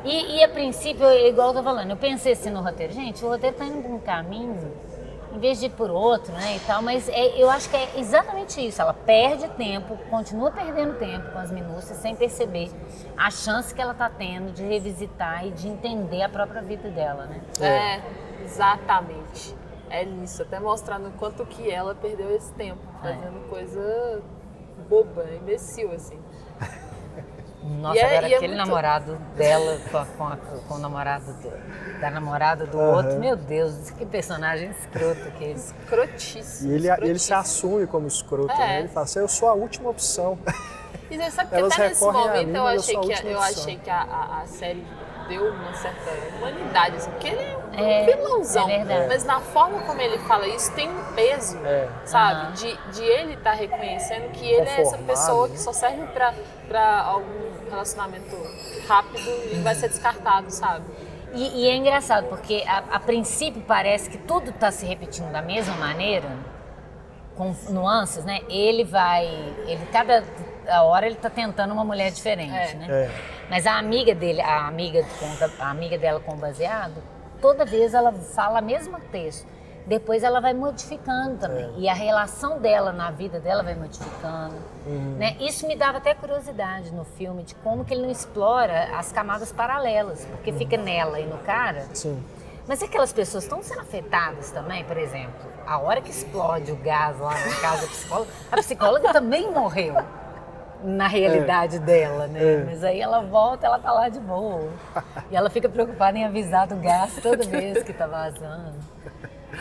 E a princípio, igual eu tô falando, eu pensei assim no roteiro. Gente, o roteiro tá indo por um caminho, em vez de ir por outro, né, e tal, mas eu acho que é exatamente isso. Ela perde tempo, continua perdendo tempo com as minúcias, sem perceber a chance que ela tá tendo de revisitar e de entender a própria vida dela, né? Exatamente. É nisso, até mostrando o quanto que ela perdeu esse tempo, fazendo coisa boba, imbecil, assim. Nossa, agora aquele namorado dela com o namorado da namorada do outro, meu Deus, que personagem escroto que é esse. Escrotíssimo. E ele se assume como escroto, né? Ele fala assim, eu sou a última opção. E você sabe que Elas até nesse recorrem a momento mim, eu mas eu achei sou a que, última eu opção. achei que a série deu uma certa humanidade, assim, porque ele é um vilãozão. É verdade. Mas na forma como ele fala isso, tem um peso, sabe? De ele estar reconhecendo que ele é essa Conformado, pessoa né? que só serve pra algum relacionamento rápido e vai ser descartado, sabe? E é engraçado, porque a princípio parece que tudo está se repetindo da mesma maneira, com nuances, né? Cada hora ele tá tentando uma mulher diferente, né? Mas a amiga dela com o baseado, toda vez ela fala o mesmo texto. Depois ela vai modificando também. E a relação dela na vida dela vai modificando. Né? Isso me dava até curiosidade no filme, de como que ele não explora as camadas paralelas. Porque fica nela e no cara. Sim. Mas e aquelas pessoas estão sendo afetadas também, por exemplo, a hora que explode o gás lá na casa da psicóloga, a psicóloga também morreu na realidade dela, né? Mas aí ela volta, ela tá lá de boa. E ela fica preocupada em avisar do gás toda vez que tá vazando.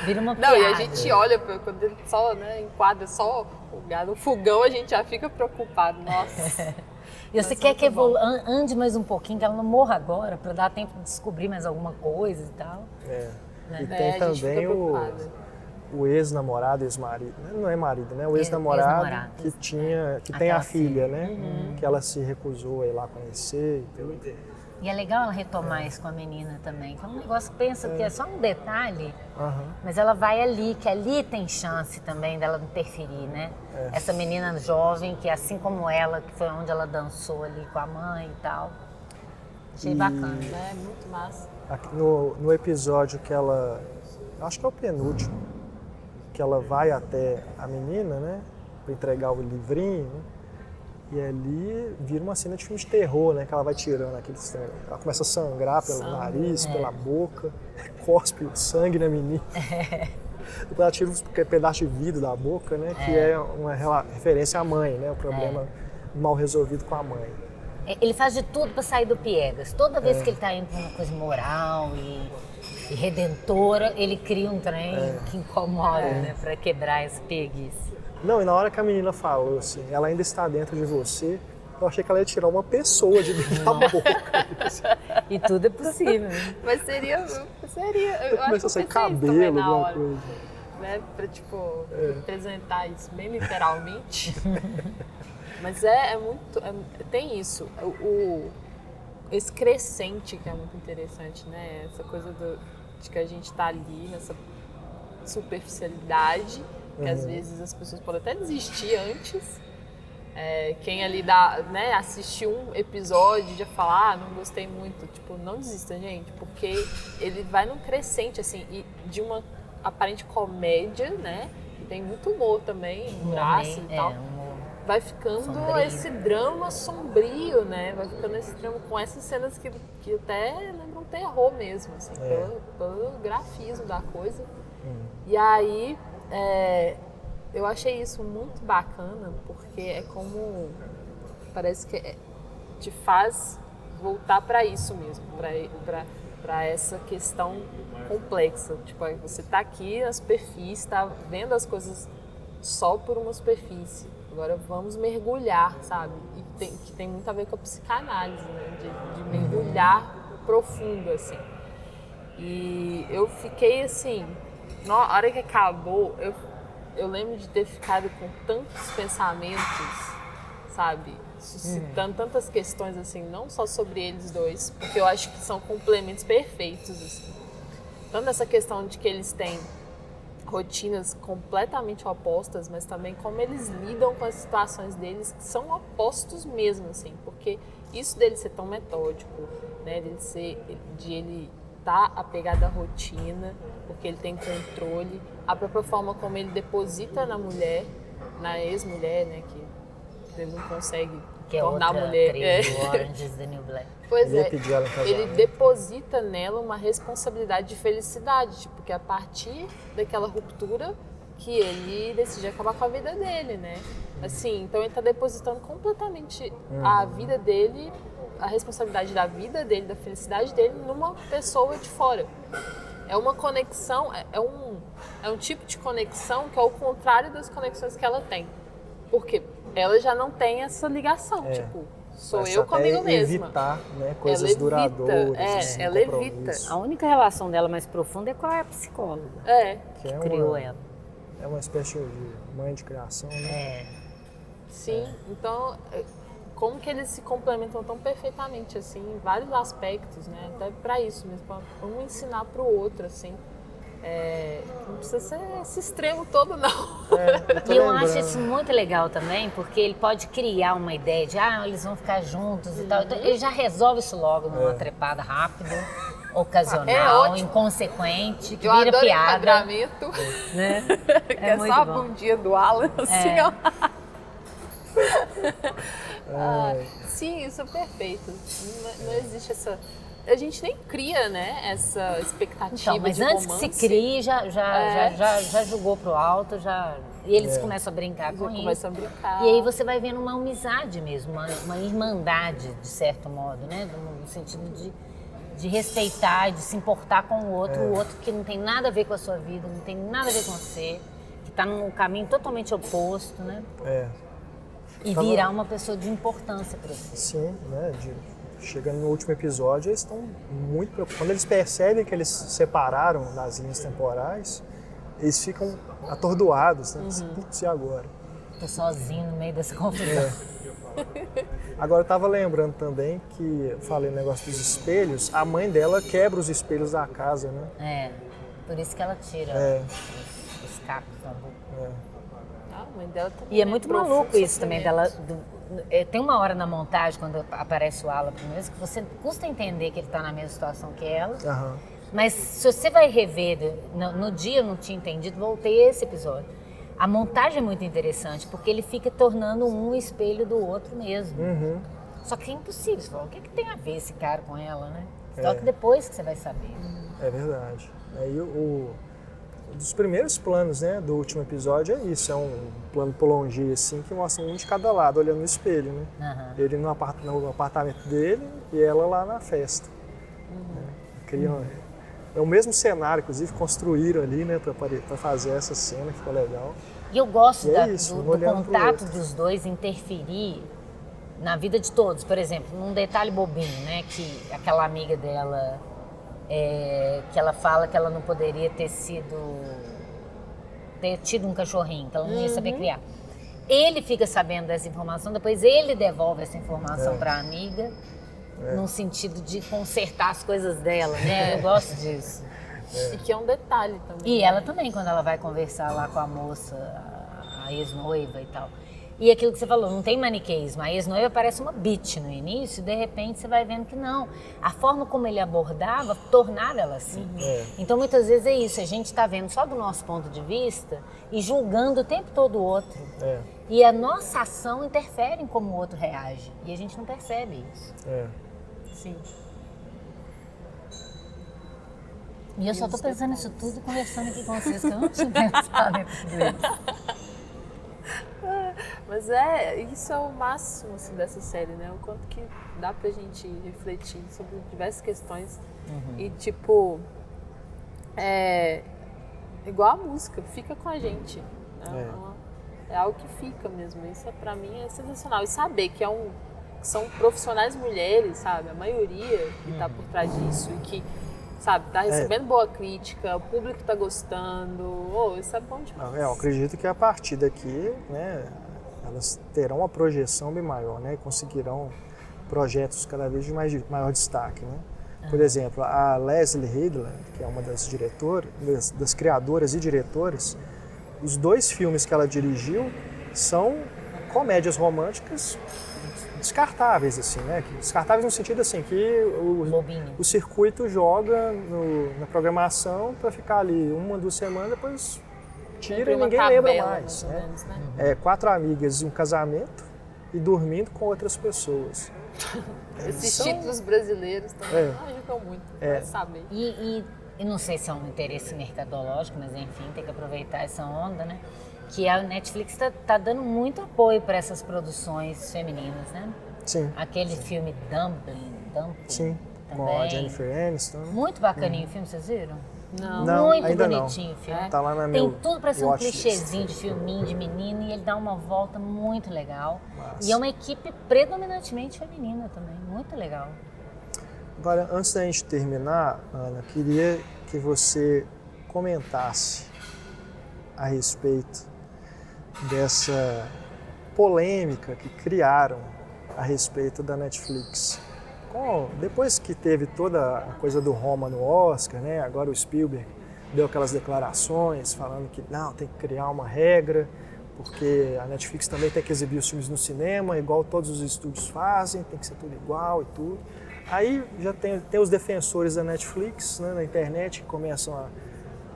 Vira uma piada. Não, e a gente olha, quando ele só, né, enquadra só o gás, o fogão, a gente já fica preocupado. Nossa. E você quer que ande mais um pouquinho, que ela não morra agora, para dar tempo de descobrir mais alguma coisa e tal. E tem também o ex-namorado, ex-marido, não é marido, né? O ex-namorado que tem a filha, né? Que ela se recusou a ir lá conhecer. E é legal ela retomar isso com a menina também, que é um negócio que pensa que é só um detalhe, mas ela vai ali, que ali tem chance também dela interferir, né? Essa menina jovem, que assim como ela, que foi onde ela dançou ali com a mãe e tal. Achei bacana. É muito massa. No episódio que ela, acho que é o penúltimo, que ela vai até a menina, né? Pra entregar o livrinho, né? E ali vira uma cena de filme de terror, né? Que ela vai tirando aqueles... Ela começa a sangrar pelo nariz, pela boca, cospe o sangue na menina. Depois ela tira um pedaço de vidro da boca, né? Que é uma referência à mãe, né? O problema mal resolvido com a mãe. Ele faz de tudo para sair do piegas. Toda vez que ele tá indo pra uma coisa moral e redentora, ele cria um trem que incomoda, né? Pra quebrar esse preguiça. Não, e na hora que a menina falou assim, ela ainda está dentro de você, eu achei que ela ia tirar uma pessoa de dentro da boca. E tudo é possível. Mas seria. Eu Começou a sair cabelo, alguma coisa. Né, pra, tipo, representar isso bem literalmente. Mas tem isso. Esse crescente que é muito interessante, né? Essa coisa de que a gente tá ali nessa superficialidade, que às vezes as pessoas podem até desistir antes. Quem ali assistiu um episódio e já fala, não gostei muito, tipo, não desista, gente, porque ele vai num crescente, assim, e de uma aparente comédia, né, e tem muito humor também, graça e tal, vai ficando sombrio. Esse drama sombrio, né, vai ficando esse drama com essas cenas que até lembram terror mesmo, assim, pelo grafismo da coisa. E aí, eu achei isso muito bacana, porque é como, parece que te faz voltar para isso mesmo, para essa questão complexa. Tipo, você tá aqui na superfície, tá vendo as coisas só por uma superfície. Agora vamos mergulhar, sabe? E que tem muito a ver com a psicanálise, né? De mergulhar profundo, assim. E eu fiquei assim, na hora que acabou, eu lembro de ter ficado com tantos pensamentos, sabe? Suscitando tantas questões, assim, não só sobre eles dois, porque eu acho que são complementos perfeitos, assim. Tanto essa questão de que eles têm rotinas completamente opostas, mas também como eles lidam com as situações deles, que são opostos mesmo, assim, porque isso dele ser tão metódico, né, de ele tá apegado à rotina, porque ele tem controle, a própria forma como ele deposita na mulher, na ex-mulher, né, que ele não consegue tornar a mulher. Orange is the New Black. Pois é, ele deposita nela uma responsabilidade de felicidade, tipo, que é a partir daquela ruptura que ele decide acabar com a vida dele, né? Assim, então ele tá depositando completamente a vida dele, a responsabilidade da vida dele, da felicidade dele, numa pessoa de fora. É uma conexão, é um tipo de conexão que é o contrário das conexões que ela tem. Porque ela já não tem essa ligação, tipo, sou eu comigo mesma. Evitar, né, coisas duradouras. Ela evita. A única relação dela mais profunda é com a psicóloga. Que criou ela. É uma espécie de mãe de criação, né? Sim, então como que eles se complementam tão perfeitamente, assim, em vários aspectos, né? Até pra isso mesmo, pra um ensinar pro outro, assim. Não precisa ser esse extremo todo, não. E eu acho isso muito legal também, porque ele pode criar uma ideia de, eles vão ficar juntos e tal. Então, ele já resolve isso logo numa trepada rápida, ocasional, inconsequente, que eu vira adoro piada. Enquadramento, Né? que é muito só a bom. bundinha do Alan, assim, ó. Sim, isso é perfeito. Não existe essa... A gente nem cria, né, essa expectativa Então, mas de antes romance. que se crie, já jogou pro alto, e eles começam a brincar com isso. Começam a brincar. E aí você vai vendo uma amizade mesmo, uma irmandade, de certo modo, né? No sentido de respeitar, de se importar com o outro que não tem nada a ver com a sua vida, não tem nada a ver com você, que está num caminho totalmente oposto, né? E virar uma pessoa de importância para você. Sim, né? Chegando no último episódio, eles estão muito preocupados. Quando eles percebem que eles se separaram das linhas temporais, eles ficam atordoados, né? Putz, e agora? Tô sozinho no meio dessa confusão. Agora eu tava lembrando também que, eu falei o negócio dos espelhos, a mãe dela quebra os espelhos da casa, né? Por isso que ela tira os cacos da boca. A mãe dela também E é muito maluco isso também sofrimento. dela. Tem uma hora na montagem, quando aparece o Alan primeiro, que você custa entender que ele está na mesma situação que ela. Mas se você vai rever, no dia eu não tinha entendido, voltei a esse episódio. A montagem é muito interessante, porque ele fica tornando um espelho do outro mesmo. Só que é impossível. Você fala, o que tem a ver esse cara com ela, né? Só que depois que você vai saber. É verdade. Aí um dos primeiros planos, né, do último episódio é isso, é um plano prolongado assim, que mostra um de cada lado, olhando no espelho, né? Ele no apartamento dele e ela lá na festa. É o mesmo cenário, inclusive, construíram ali, né, para fazer essa cena, que ficou legal. E eu gosto isso, do contato dos dois interferir na vida de todos. Por exemplo, num detalhe bobinho, né, que aquela amiga dela... que ela fala que ela não poderia ter tido um cachorrinho, que ela não ia saber criar. Ele fica sabendo dessa informação, depois ele devolve essa informação para a amiga, num sentido de consertar as coisas dela, né? Eu gosto disso. E que é um detalhe também. E ela também, quando ela vai conversar lá com a moça, a ex-noiva e tal. E aquilo que você falou, não tem maniqueísmo. A ex-noiva parece uma bitch no início, de repente você vai vendo que não. A forma como ele abordava tornava ela assim. Então muitas vezes é isso, a gente está vendo só do nosso ponto de vista e julgando o tempo todo o outro. E a nossa ação interfere em como o outro reage. E a gente não percebe isso. Sim. E eu só estou pensando nisso tudo conversando aqui com vocês, que eu não tinha pensado em tudo isso. Mas isso é o máximo assim, dessa série, né? O quanto que dá pra gente refletir sobre diversas questões. E tipo, igual a música, fica com a gente. É algo que fica mesmo. Isso pra mim é sensacional. E saber que são profissionais mulheres, sabe? A maioria que tá por trás disso e que, sabe, tá recebendo boa crítica, o público tá gostando. Isso é bom demais. Eu acredito que a partir daqui, né, elas terão uma projeção bem maior, né? Conseguirão projetos cada vez de maior destaque, né? Por exemplo, a Leslie Headland, que é uma das diretoras, das criadoras e diretoras, os 2 filmes que ela dirigiu são comédias românticas descartáveis, assim, né? Descartáveis no sentido assim que o circuito joga na programação para ficar ali 1, 2 semanas, depois tira e ninguém lembra mais. Né? Menos, né? 4 amigas e um casamento e dormindo com outras pessoas. Esses títulos brasileiros também ajudam muito, vai saber. E não sei se é um interesse mercadológico, mas enfim, tem que aproveitar essa onda, né? Que a Netflix tá dando muito apoio para essas produções femininas, né? Sim. Aquele filme Dumpling Sim, também. com a Jennifer Aniston. Muito bacaninho o filme, vocês viram? Não, muito ainda bonitinho o filme. Tá lá na Tem meu tudo para ser um watchlist. clichêzinho de filminho de menino e ele dá uma volta muito legal. Massa. E é uma equipe predominantemente feminina também, muito legal. Agora, antes da gente terminar, Ana, queria que você comentasse a respeito dessa polêmica que criaram a respeito da Netflix. Depois que teve toda a coisa do Roma no Oscar, né? Agora o Spielberg deu aquelas declarações falando que não, tem que criar uma regra, porque a Netflix também tem que exibir os filmes no cinema, igual todos os estúdios fazem, tem que ser tudo igual e tudo. Aí já tem os defensores da Netflix, né, na internet, que começam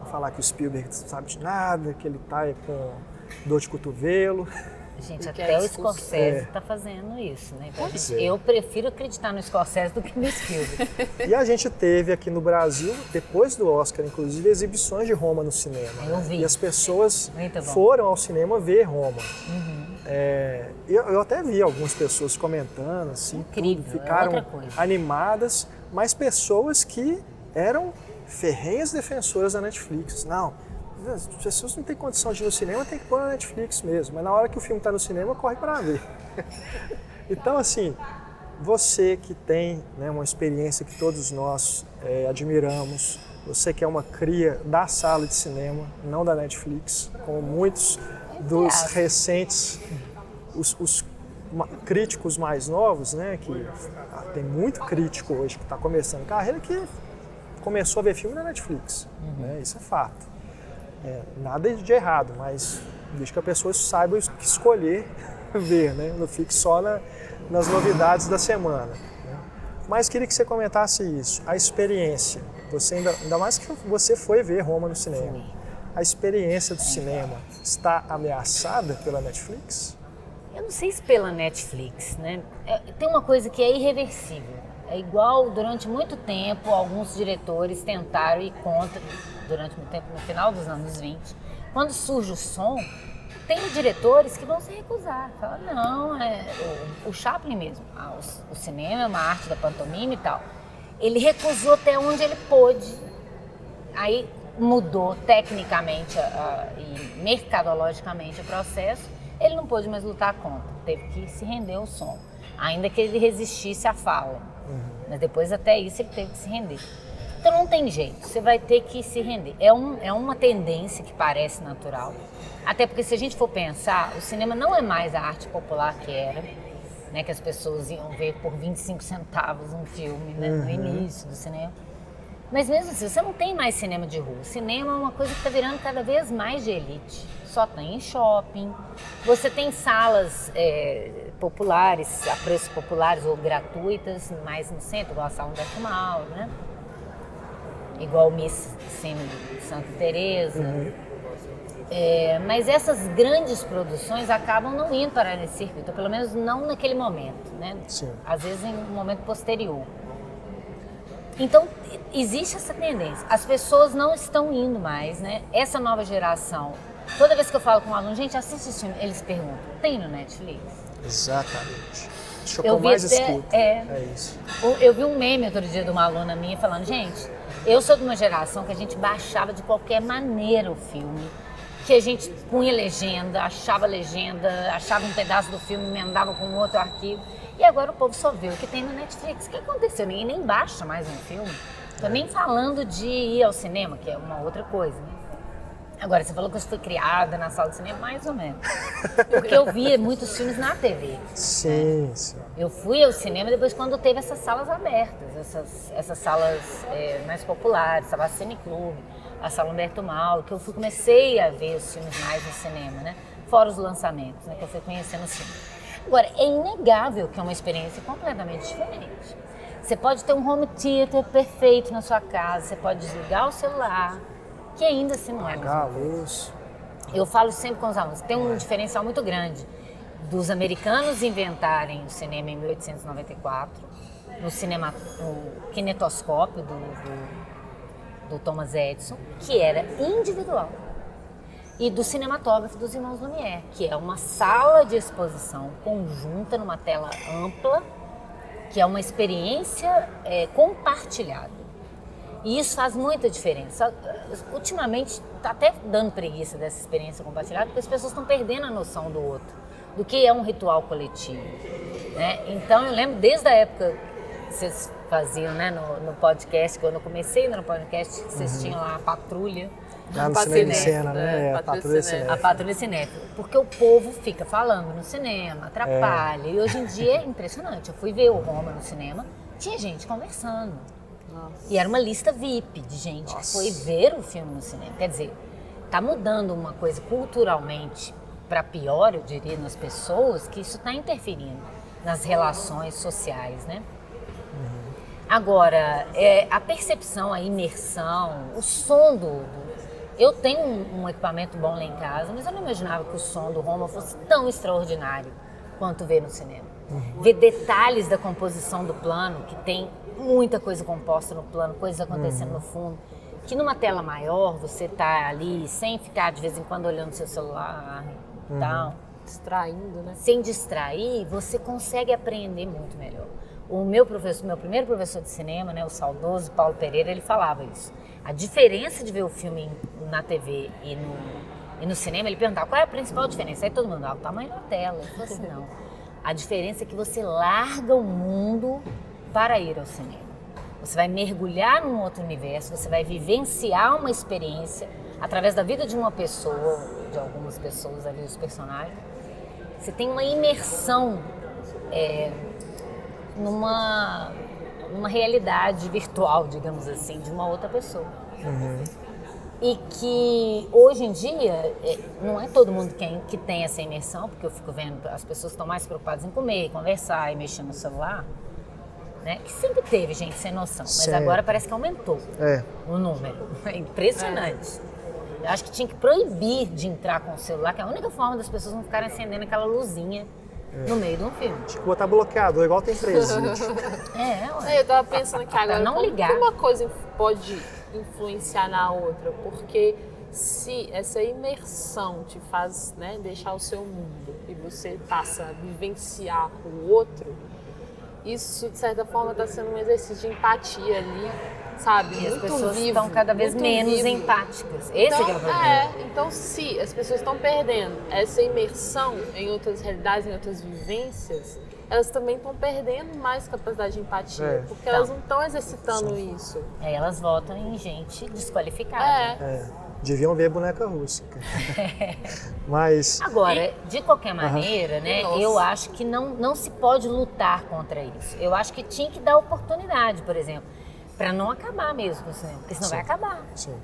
a falar que o Spielberg não sabe de nada, que ele tá com dor de cotovelo. Gente, até o Scorsese está fazendo isso, né? Então, eu prefiro acreditar no Scorsese do que no Spielberg. E a gente teve aqui no Brasil, depois do Oscar, inclusive, exibições de Roma no cinema. Eu vi. E as pessoas foram ao cinema ver Roma. Eu até vi algumas pessoas comentando, assim, incrível, ficaram animadas, mas pessoas que eram ferrenhas defensoras da Netflix. Não, as pessoas não têm condição de ir no cinema, tem que pôr na Netflix mesmo. Mas na hora que o filme está no cinema, corre para ver. Então, assim, você que tem, né, uma experiência que todos nós admiramos, você que é uma cria da sala de cinema, não da Netflix, como muitos dos recentes, os críticos mais novos, né, que tem muito crítico hoje que está começando carreira que começou a ver filme na Netflix. Né, isso é fato. Nada de errado, mas deixa que a pessoa saiba o que escolher ver, né? Não fique só nas novidades da semana. Né? Mas queria que você comentasse isso, a experiência. Você ainda mais que você foi ver Roma no cinema. A experiência do cinema está ameaçada pela Netflix? Eu não sei se pela Netflix, né? Tem uma coisa que é irreversível. É igual, durante muito tempo, alguns diretores tentaram ir contra, durante muito tempo, no final dos anos 20. Quando surge o som, tem diretores que vão se recusar. Falam, não, o Chaplin mesmo, o cinema é uma arte da pantomima e tal. Ele recusou até onde ele pôde. Aí mudou tecnicamente e mercadologicamente o processo. Ele não pôde mais lutar contra, teve que se render ao som. Ainda que ele resistisse à fala. Mas depois até isso ele teve que se render. Então não tem jeito, você vai ter que se render. É uma tendência que parece natural. Até porque se a gente for pensar, o cinema não é mais a arte popular que era, né, que as pessoas iam ver por 25 centavos um filme, né, no início do cinema. Mas mesmo assim, você não tem mais cinema de rua. Cinema é uma coisa que está virando cada vez mais de elite. Só tem em shopping. Você tem salas populares, a preços populares ou gratuitas, mais no centro, igual a Sala Humberto Mauro, né? Igual o Miss Cine de Santa Teresa. Mas essas grandes produções acabam não indo para esse circuito, pelo menos não naquele momento, né? Sim. Às vezes em um momento posterior. Então, existe essa tendência. As pessoas não estão indo mais, né? Essa nova geração, toda vez que eu falo com um aluno, gente, assiste esse filme, eles perguntam, tem no Netflix? Exatamente. Acho que eu mais escuto. É isso. Eu vi um meme outro dia de uma aluna minha falando, gente, eu sou de uma geração que a gente baixava de qualquer maneira o filme, que a gente punha legenda, achava um pedaço do filme, emendava com outro arquivo. E agora o povo só vê o que tem no Netflix. O que aconteceu? Ninguém nem baixa mais um filme. Tô nem falando de ir ao cinema, que é uma outra coisa, né? Agora, você falou que eu fui criada na sala de cinema, mais ou menos. Porque eu via muitos filmes na TV. Sim, sim. Eu fui ao cinema depois quando teve essas salas abertas, essas salas mais populares, a Cine Clube, a Sala Humberto Mauro, que eu comecei a ver os filmes mais no cinema, né? Fora os lançamentos, né? Que eu fui conhecendo o filme. Agora, é inegável que é uma experiência completamente diferente. Você pode ter um home theater perfeito na sua casa, você pode desligar o celular, que ainda assim não é a luz. Eu falo sempre com os alunos, tem um diferencial muito grande dos americanos inventarem o cinema em 1894, no kinetoscópio do Thomas Edison, que era individual. E do cinematógrafo dos irmãos Lumière, que é uma sala de exposição conjunta numa tela ampla, que é uma experiência compartilhada. E isso faz muita diferença. Ultimamente está até dando preguiça dessa experiência compartilhada, porque as pessoas estão perdendo a noção do outro, do que é um ritual coletivo. Né? Então eu lembro desde a época que vocês faziam, né, no podcast, quando eu comecei no podcast, vocês tinham lá a patrulha. Lá no Patrulha cinema de cena, né? Patrulha A Patrulha Cinéfila. A patrulha cinéfila. Porque o povo fica falando no cinema, atrapalha. E hoje em dia é impressionante. Eu fui ver o Roma no cinema, tinha gente conversando. E era uma lista VIP de gente que foi ver o filme no cinema. Quer dizer, tá mudando uma coisa culturalmente para pior, eu diria, nas pessoas, que isso está interferindo nas relações sociais, né? Agora, a percepção, a imersão, o som eu tenho um equipamento bom lá em casa, mas eu não imaginava que o som do Roma fosse tão extraordinário quanto ver no cinema. Ver detalhes da composição do plano, que tem muita coisa composta no plano, coisas acontecendo no fundo, que numa tela maior você tá ali sem ficar de vez em quando olhando seu celular e tal. Distraindo, né? Sem distrair, você consegue aprender muito melhor. O meu primeiro professor de cinema, né, o saudoso Paulo Pereira, ele falava isso. A diferença de ver o filme na TV e no cinema, ele perguntava qual é a principal diferença. Aí todo mundo, o tamanho da tela. Ele falou assim, não. A diferença é que você larga o mundo para ir ao cinema. Você vai mergulhar num outro universo, você vai vivenciar uma experiência através da vida de uma pessoa, de algumas pessoas ali, os personagens. Você tem uma imersão numa realidade virtual, digamos assim, de uma outra pessoa. E que hoje em dia não é todo mundo que tem essa imersão, porque eu fico vendo as pessoas estão mais preocupadas em comer, conversar e mexer no celular, né? Que sempre teve gente sem noção, mas agora parece que aumentou o número. É impressionante. Eu acho que tinha que proibir de entrar com o celular, que é a única forma das pessoas não ficarem acendendo aquela luzinha no meio de um filme. Tinha que botar bloqueador, igual tem presídio. Ué. Eu tava pensando aqui agora, não como ligar. que uma coisa pode influenciar na outra? Porque se essa imersão te faz, né, deixar o seu mundo e você passa a vivenciar o outro, isso de certa forma está sendo um exercício de empatia ali, sabe? E as Muito pessoas vivo, estão cada vez muito menos vivo. empáticas. Esse Então, que é o problema. então, se as pessoas estão perdendo essa imersão em outras realidades, em outras vivências, elas também estão perdendo mais capacidade de empatia, porque elas não estão exercitando isso. Elas votam em gente desqualificada. Deviam ver boneca russa. Mas Agora, de qualquer maneira, né, Nossa. eu acho que não se pode lutar contra isso. Eu acho que tinha que dar oportunidade, por exemplo, para não acabar mesmo no cinema, porque senão vai acabar. sim.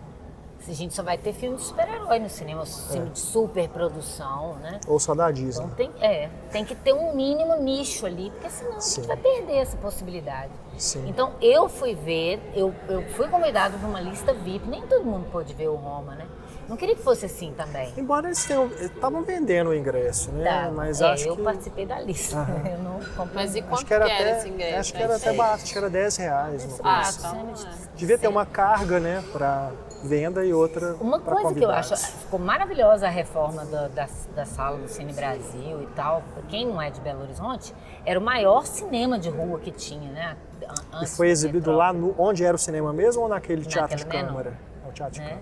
A gente só vai ter filme de super-herói no cinema, filme de superprodução, né? Ou só da Disney. Então tem que ter um mínimo nicho ali, porque senão a gente vai perder essa possibilidade. Sim. Então eu fui ver, eu fui convidada para uma lista VIP, nem todo mundo pôde ver o Roma, né? Não queria que fosse assim também. Embora eles estavam vendendo o ingresso, né? Tá, Mas acho eu que participei da lista, eu não comprei. Mas e acho quanto que era era até esse ingresso? acho que era até barato, acho que era R$10. Uma coisa assim. Então, Devia ter uma carga, né, para venda e outra Uma pra coisa que eu acho, convidados. ficou maravilhosa a reforma da sala do Cine Brasil e tal. Pra quem não é de Belo Horizonte, era o maior cinema de rua que tinha, né? E Antes foi do exibido metrô. lá onde era o cinema mesmo ou naquele teatro de Naquele menor. câmara? É o teatro de câmara.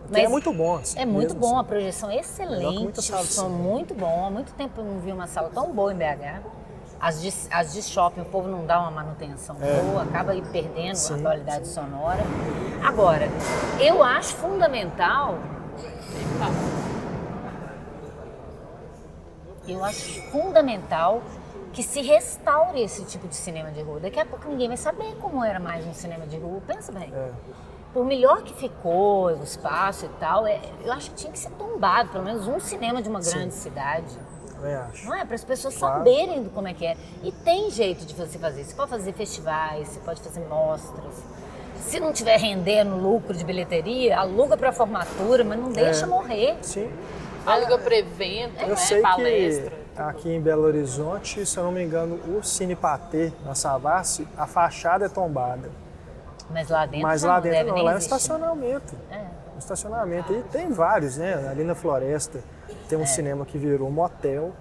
Que Mas é muito bom. Assim, É muito mesmo, bom, a assim. projeção é Melhor que excelente, muita sala o de som cinema. muito bom. Há muito tempo eu não vi uma sala tão boa em BH. As de shopping, o povo não dá uma manutenção boa, acaba aí perdendo a qualidade sonora. Agora, eu acho fundamental... que se restaure esse tipo de cinema de rua. Daqui a pouco ninguém vai saber como era mais um cinema de rua. Pensa bem. Por melhor que ficou o espaço e tal, eu acho que tinha que ser tombado, pelo menos um cinema de uma grande cidade. Também acho. Não é? Para as pessoas Claro. saberem do como é que é. E tem jeito de você fazer. Você pode fazer festivais, você pode fazer mostras. Se não tiver rendendo lucro de bilheteria, aluga para formatura, mas não deixa morrer. Sim. aluga para evento, Eu né, sei palestra. que aqui em Belo Horizonte, se eu não me engano, o Cine Patê, na Savassi, a fachada é tombada. Mas lá dentro Mas não, lá dentro deve não, nem lá é um existir. estacionamento. É. Um estacionamento. E tem vários, né? Ali na Floresta tem um cinema que virou motel,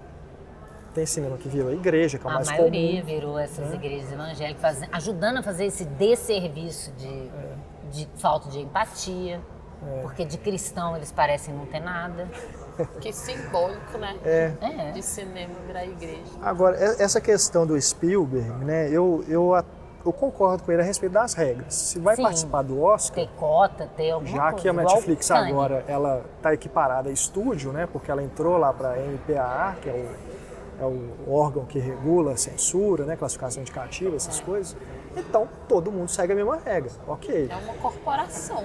tem cinema que virou igreja, que é o A mais maioria comum. virou essas igrejas evangélicas, ajudando a fazer esse desserviço de falta de empatia, porque de cristão eles parecem não ter nada. Que simbólico, né? É. De cinema virar igreja. Agora, essa questão do Spielberg, né? eu concordo com ele a respeito das regras. Se vai Sim. participar do Oscar, Ter cota, ter alguma já coisa. que a igual Netflix Cannes. agora ela está equiparada a estúdio, né? Porque ela entrou lá para a MPAA, que é o órgão que regula a censura, né? Classificação indicativa, essas coisas. Então todo mundo segue a mesma regra, ok? É uma corporação.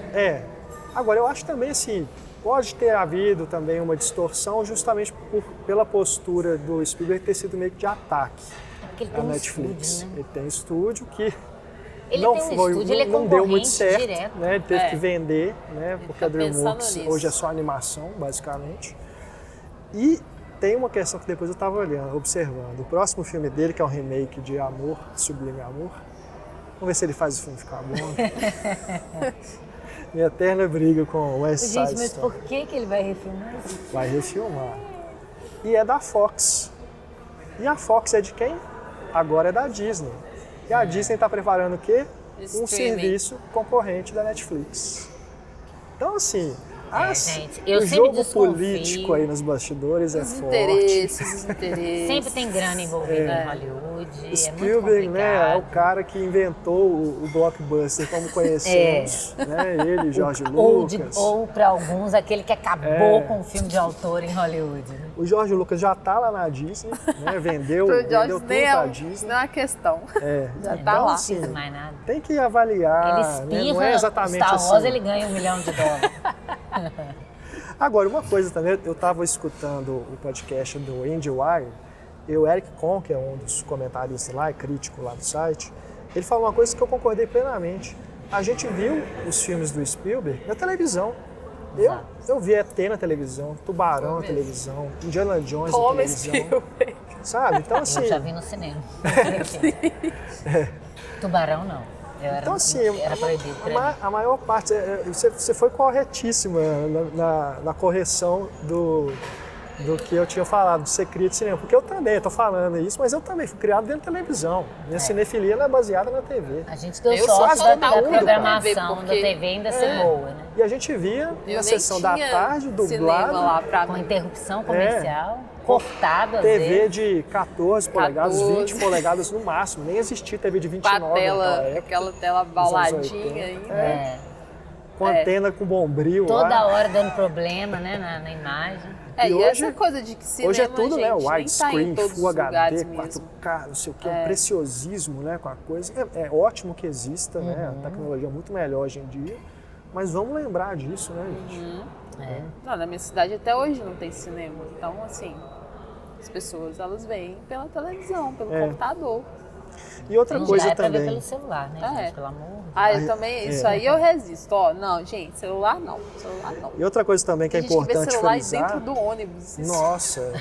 Agora eu acho também assim, pode ter havido também uma distorção justamente pela postura do Spielberg ter sido meio que de ataque É porque ele à tem um Netflix. estúdio, né? Ele tem estúdio que Ele não, tem um foi, estúdio, ele é não deu muito concorrente certo, direto. né? Ele teve que vender, né? Porque tá a DreamWorks pensando nisso. hoje é só animação, basicamente. E tem uma questão que depois eu estava olhando, observando. O próximo filme dele, que é um remake de Amor, Sublime Amor. Vamos ver se ele faz o filme ficar bom. Minha eterna briga com o West Side Gente, mas Story. por que ele vai refilmar isso? Vai refilmar. E é da Fox. E a Fox é de quem? Agora é da Disney. E a Disney está preparando o quê? Um Streaming. serviço concorrente da Netflix. Então, assim, gente, eu o sempre jogo desconfio. político aí nos bastidores é Os forte. interesses, os interesses. Sempre tem grana envolvida em Hollywood. Spielberg, é muito né, é o complicado. cara que inventou o blockbuster como conhecemos, né? Ele, George Lucas. Ou para alguns, aquele que acabou com o filme de autor em Hollywood. Né? O George Lucas já tá lá na Disney, né? Vendeu Pro tudo George pra nem é, Disney. não é uma questão. Já tá Então, lá. assim, Não precisa mais nada. tem que avaliar, Ele né? espirra, Não é exatamente Star Wars, assim. ele ganha $1 milhão. Agora, uma coisa também, eu estava escutando o podcast do IndieWire, e o Eric Kohn, que é um dos comentaristas lá, é crítico lá do site, ele falou uma coisa que eu concordei plenamente. A gente viu os filmes do Spielberg na televisão. Eu vi ET na televisão, Tubarão na televisão, Indiana Jones na Como televisão. Spielberg. Sabe? Então, assim, Eu já vi no cinema. Tubarão, não. então, assim, Era proibido pra mim. a maior parte, você foi corretíssima na correção do que eu tinha falado, de ser crítico de cinema. Porque eu também estou falando isso, mas eu também fui criado dentro da televisão. Minha cinefilia ela é baseada na TV. A gente deu Eu sorte sou da tudo pra programação ver, da TV ainda ser boa, né? E a gente via Eu na nem sessão da tinha tarde, cinema dublado, lá pra Com mim. interrupção comercial, cortado às TV vezes. de 14 polegadas, 14. 20 polegadas no máximo. Nem existia TV de Com 29 a tela, naquela época, aquela tela nos anos bauladinha 80. ainda. Com antena com bombril Toda lá. hora dando problema, né, na imagem. É, E e hoje- essa coisa de que cinema, Hoje é tudo, gente, né? nem tá Widescreen, em todos Full os lugares HD, mesmo. 4K, não sei o que, um preciosismo, né, com a coisa. É ótimo que exista, né? Uhum. A tecnologia é muito melhor hoje em dia, mas vamos lembrar disso, né, gente? Uhum. Não, na minha cidade até hoje não tem cinema. Então, assim, as pessoas, elas veem pela televisão, pelo computador. E outra Já coisa é pra ver também, pelo celular, né, É. gente? Pelo amor de Deus. Ah, eu também, isso aí eu resisto. Ó, não, gente, celular não, celular não. e outra coisa também que é Tem gente que vê importante celular frisar. dentro do ônibus. Nossa,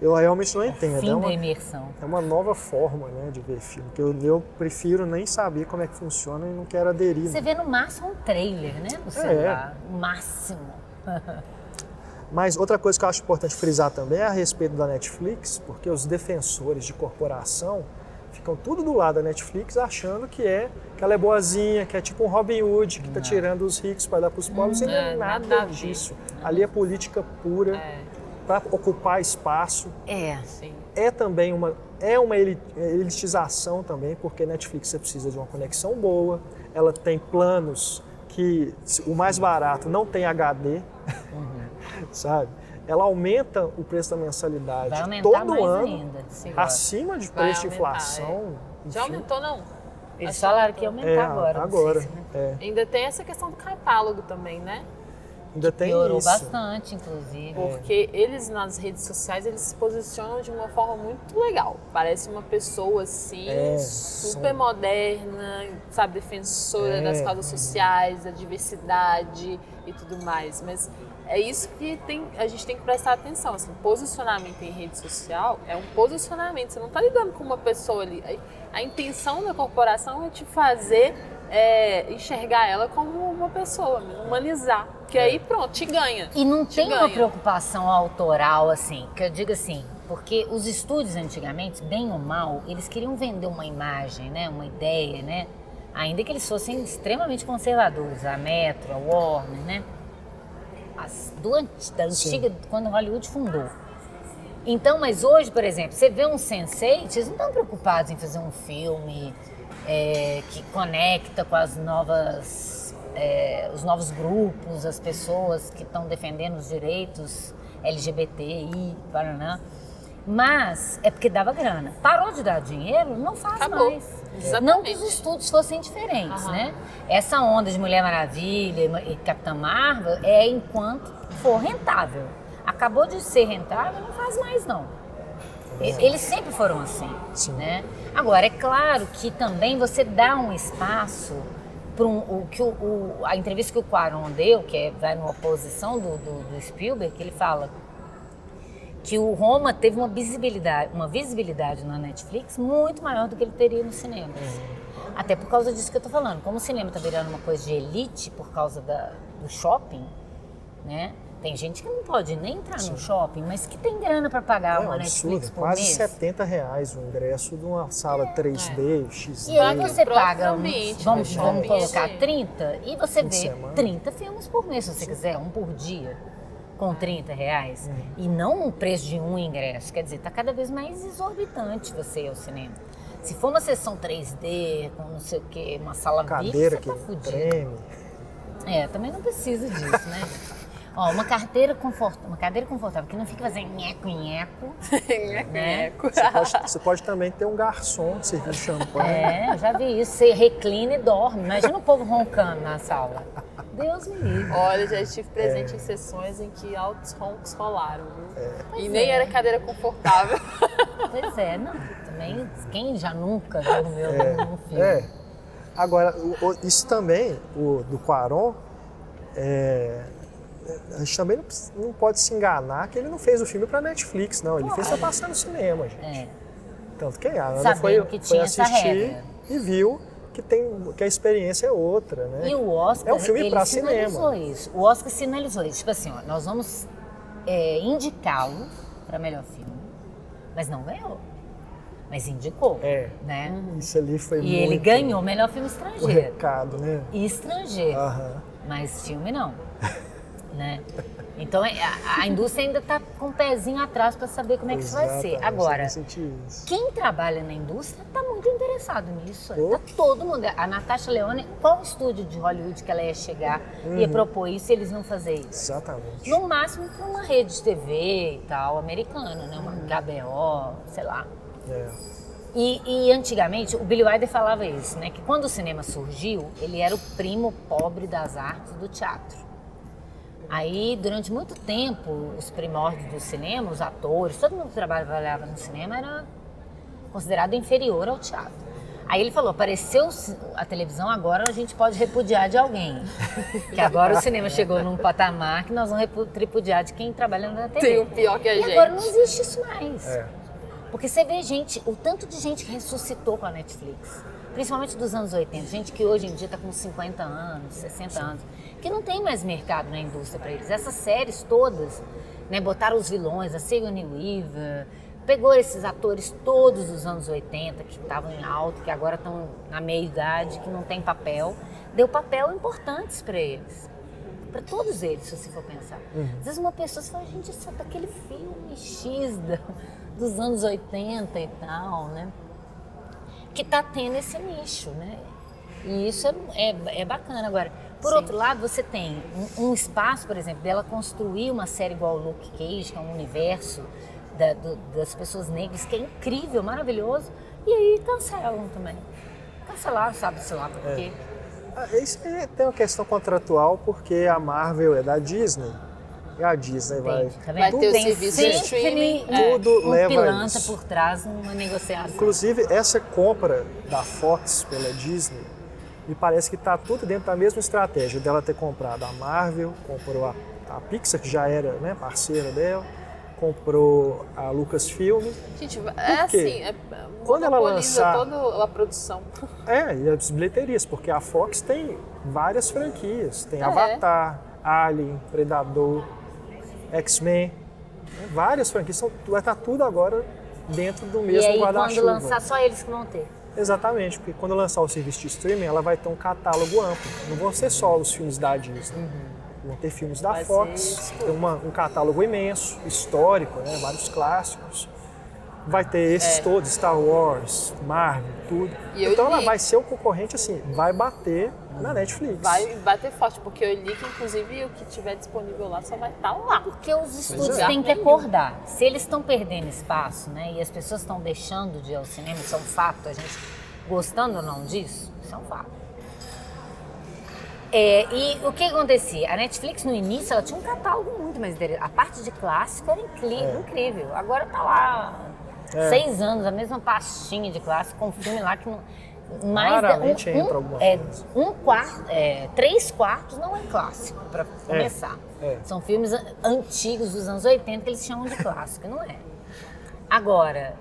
eu realmente não entendo. Fim É da uma, imersão. é uma nova forma, né, de ver filme. Que eu prefiro nem saber como é que funciona e não quero aderir. Você vê no máximo um trailer, né, no celular. O máximo. Mas outra coisa que eu acho importante frisar também é a respeito da Netflix, porque os defensores de corporação ficam tudo do lado da Netflix achando que ela é boazinha, que é tipo um Robin Hood, que está tirando os ricos para dar para os pobres, e não é nada nada a ver. disso. Ali é política pura, para ocupar espaço. Sim. É também uma elitização também, porque a Netflix você precisa de uma conexão boa, ela tem planos que o mais barato não tem HD, sabe? Ela aumenta o preço da mensalidade Vai aumentar todo mais ano, ainda. Sim. acima de Vai preço de aumentar, inflação. Já enfim. aumentou, não? Eles falaram que ia aumentar agora. não sei agora. se, né? Ainda tem essa questão do catálogo também, né? Ainda tem Piorou isso. bastante, inclusive. Porque eles nas redes sociais eles se posicionam de uma forma muito legal. Parece uma pessoa assim, super moderna, sabe, defensora das causas sociais, da diversidade e tudo mais. Mas é isso que a gente tem que prestar atenção. Assim, posicionamento em rede social é um posicionamento. Você não está lidando com uma pessoa ali. A intenção da corporação é te fazer enxergar ela como uma pessoa, humanizar. Que aí pronto, te ganha. E não Te tem uma ganha. preocupação autoral, assim, que eu digo assim, porque os estúdios antigamente, bem ou mal, eles queriam vender uma imagem, né, uma ideia, né, ainda que eles fossem extremamente conservadores, a Metro, a Warner, né, da antiga, quando Hollywood fundou. Então, mas hoje, por exemplo, você vê um Sense8, eles não estão preocupados em fazer um filme que conecta com as novas, os novos grupos, as pessoas que estão defendendo os direitos LGBTI, Paraná. Mas é porque dava grana. Parou de dar dinheiro, não faz Acabou. mais. Exatamente. Não que os estudos fossem diferentes, né? Essa onda de Mulher Maravilha e Capitã Marvel é enquanto for rentável. Acabou de ser rentável, não faz mais não. Eles sempre foram assim, né? Agora, é claro que também você dá um espaço para a entrevista que o Cuarón deu, que vai numa oposição do Spielberg, que ele fala que o Roma teve uma visibilidade na Netflix muito maior do que ele teria no cinema. Até por causa disso que eu tô falando. Como o cinema tá virando uma coisa de elite por causa do shopping, né? Tem gente que não pode nem entrar no shopping, mas que tem grana para pagar uma Netflix por quase mês. R$70 o ingresso de uma sala 3D, XD. E aí você paga, vamos shopping, colocar 30, e você vê semana. 30 filmes por mês, se você quiser, um por dia, com R$30. E não um preço de um ingresso. Quer dizer, tá cada vez mais exorbitante você ir ao cinema. Se for uma sessão 3D, com não sei o quê, uma sala VIP, Cadeira você que tá fudido. treme. Também não precisa disso, né? Ó, uma cadeira confortável, que não fica fazendo nheco, né? Você pode também ter um garçom servindo champanhe. Eu já vi isso. Você reclina e dorme. Imagina o povo roncando na sala. Deus me livre. Olha, já estive presente em sessões em que altos roncos rolaram, viu? E nem era cadeira confortável. Pois é, não. Também, quem já nunca dormiu num filme? Agora, isso também, do Cuarón, a gente também não pode se enganar que ele não fez o filme para Netflix, não. Ele fez para passar no cinema, gente. Tanto que a Ana foi assistir e viu que a experiência é outra, né? E o Oscar, é um filme para cinema. Isso. O Oscar sinalizou isso. Tipo assim, ó, nós vamos indicá-lo para melhor filme, mas não ganhou. Mas indicou, né? Isso ali foi E ele ganhou melhor filme o estrangeiro. recado, né? Estrangeiro. Mas filme não. Né? Então a indústria ainda está com um pezinho atrás para saber como é que isso vai ser. Agora, quem trabalha na indústria está muito interessado nisso. Tá todo mundo. A Natasha Lyonne, qual estúdio de Hollywood que ela ia chegar e ia propor isso e eles não fazer isso? Exatamente. No máximo para uma rede de TV e tal, americana, né? Uma HBO, sei lá. E antigamente, o Billy Wilder falava isso, né? Que quando o cinema surgiu, ele era o primo pobre das artes do teatro. Aí, durante muito tempo, os primórdios do cinema, os atores, todo mundo que trabalhava no cinema era considerado inferior ao teatro. Aí ele falou, apareceu a televisão, agora a gente pode repudiar de alguém. Que agora o cinema chegou num patamar que nós vamos repudiar de quem trabalha na TV. Tem o pior que a gente. E agora não existe isso mais. Porque você vê o tanto de gente que ressuscitou com a Netflix. Principalmente dos anos 80, gente que hoje em dia está com 50 anos, 60 anos, que não tem mais mercado na indústria para eles. Essas séries todas, né, botaram os vilões, a Sigourney Weaver, pegou esses atores todos dos anos 80 que estavam em alta, que agora estão na meia-idade, que não tem papel, deu papel importantes para eles. Para todos eles, se você for pensar. Às vezes uma pessoa fala, gente, isso é daquele filme X dos anos 80 e tal, né? Que tá tendo esse nicho, né? E isso é bacana. Agora, por outro lado, você tem um espaço, por exemplo, dela construir uma série igual o Luke Cage, que é um universo das pessoas negras, que é incrível, maravilhoso, e aí cancelam também. Cancelaram, sabe-se lá por quê. Isso aí tem uma questão contratual, porque a Marvel é da Disney. E a Disney vai ter o serviço de streaming. Tudo leva pilantra isso. por trás numa negociação. Inclusive, essa compra da Fox pela Disney, me parece que está tudo dentro da mesma estratégia dela ter comprado a Marvel, comprou a Pixar, que já era, né, parceira dela, comprou a Lucasfilm. Gente, assim, quando ela lançar toda a produção. E as bilheterias, porque a Fox tem várias franquias. Tem Avatar, Alien, Predador, X-Men, várias franquias. Vai estar tudo agora dentro do mesmo guarda-chuva. E aí, quando lançar, só eles que vão ter. Exatamente, porque quando lançar o serviço de streaming, ela vai ter um catálogo amplo. Não vão ser só os filmes da Disney. Vão ter filmes da Fox, tem um catálogo imenso, histórico, né? Vários clássicos. vai ter esses todos, Star Wars, Marvel, tudo. Então ela vai ser o concorrente, assim, vai bater na Netflix. Vai bater forte, porque eu li que inclusive o que tiver disponível lá só vai estar lá. Porque os estúdios têm que acordar. Se eles estão perdendo espaço, né, e as pessoas estão deixando de ir ao cinema, isso é um fato, a gente gostando ou não disso, isso é um fato. E o que acontecia? A Netflix, no início, ela tinha um catálogo muito mais interessante. A parte de clássico era incrível. Agora tá lá 6 anos, a mesma pastinha de clássico, com um filme lá que não... Raramente entra alguma coisa. 3/4 não é clássico, para começar. São filmes antigos dos anos 80 que eles chamam de clássico, não é? Agora,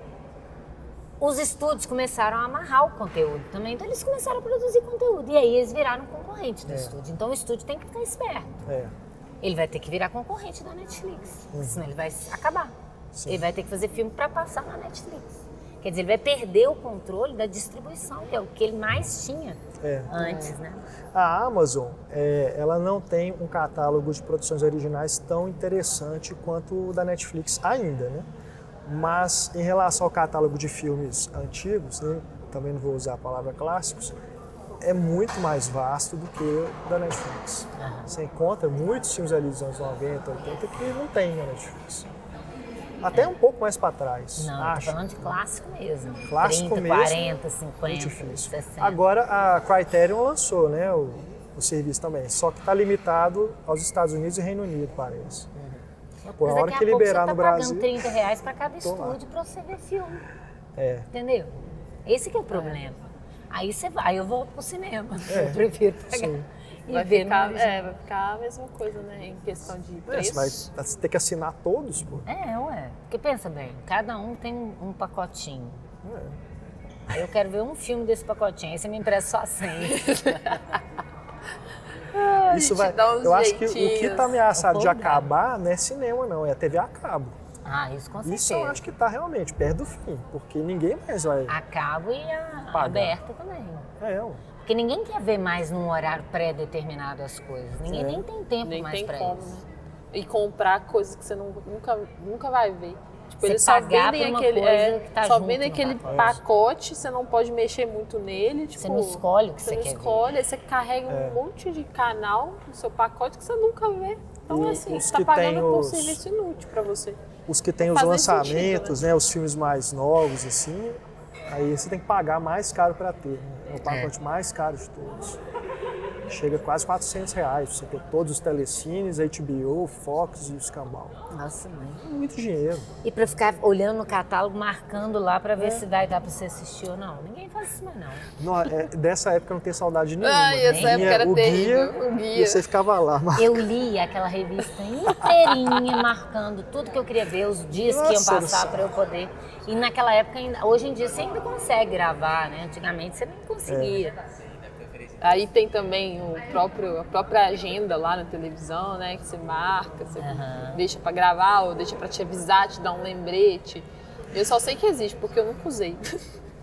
os estúdios começaram a amarrar o conteúdo também, então eles começaram a produzir conteúdo. E aí eles viraram concorrente do estúdio. Então o estúdio tem que ficar esperto. Ele vai ter que virar concorrente da Netflix, senão ele vai acabar. Ele vai ter que fazer filme para passar na Netflix. Quer dizer, ele vai perder o controle da distribuição, que é o que ele mais tinha antes, né? A Amazon, ela não tem um catálogo de produções originais tão interessante quanto o da Netflix ainda, né? Mas em relação ao catálogo de filmes antigos, né, também não vou usar a palavra clássicos, é muito mais vasto do que o da Netflix. Você encontra muitos filmes ali dos anos 90, 80 que não tem na Netflix. Até um pouco mais para trás. Não, acho. tô falando de clássico mesmo. Clássico 30, mesmo, 40, 50, muito difícil. 60. Agora a Criterion lançou, né, o serviço também, só que está limitado aos Estados Unidos e Reino Unido, parece. Pô, a hora que liberar no Brasil... Você tá pagando R$30 para cada estúdio para você ver filme. Entendeu? Esse que é o problema. Aí você vai, eu volto pro cinema. Eu prefiro pagar. E Vai ver ficar, no original. vai ficar a mesma coisa, né? Em questão de preço. Você vai ter que assinar todos, pô. Ué. Porque pensa bem, cada um tem um pacotinho. Aí eu quero ver um filme desse pacotinho, aí você me empresta só 100. Isso vai. Eu acho que o que está ameaçado de acabar não é cinema, não, é a TV a cabo. Isso com certeza. Isso eu acho que está realmente perto do fim, porque ninguém mais vai. A cabo e a pagar. aberta também. Porque ninguém quer ver mais num horário pré-determinado as coisas. Ninguém nem tem tempo Nem mais tem pra como, isso. né? E comprar coisas que você nunca vai ver. Tipo, Você eles só pagar vendem por uma aquele, coisa que tá só junto vendem no aquele pacote, você não pode mexer muito nele. Tipo, Você não escolhe o que você você não quer escolhe, aí você carrega um monte de canal no seu pacote que você nunca vê. Então, E assim, os você tá que pagando tem por um os- serviço inútil pra você. Os que tem os Fazem lançamentos, sentido, né, os filmes mais novos, assim, aí você tem que pagar mais caro para ter. Né? É o pacote mais caro de todos. Chega quase R$400 pra você ter todos os telecines, HBO, Fox e o escambau. Nossa, mãe. Muito dinheiro. E pra ficar olhando no catálogo, marcando lá pra ver se vai dar pra você assistir ou não. Ninguém faz isso mais não. Dessa época eu não tenho saudade nenhuma. Ai, essa Tinha época era o terrível, guia, o guia. e você ficava lá. Eu li aquela revista inteirinha, marcando tudo que eu queria ver, os dias que iam Nossa, passar Luciana. pra eu poder. E naquela época, hoje em dia, você ainda consegue gravar, né? Antigamente você não conseguia. Aí tem também a própria agenda lá na televisão, né? Que você marca, você deixa pra gravar ou deixa pra te avisar, te dar um lembrete. Eu só sei que existe, porque eu nunca usei.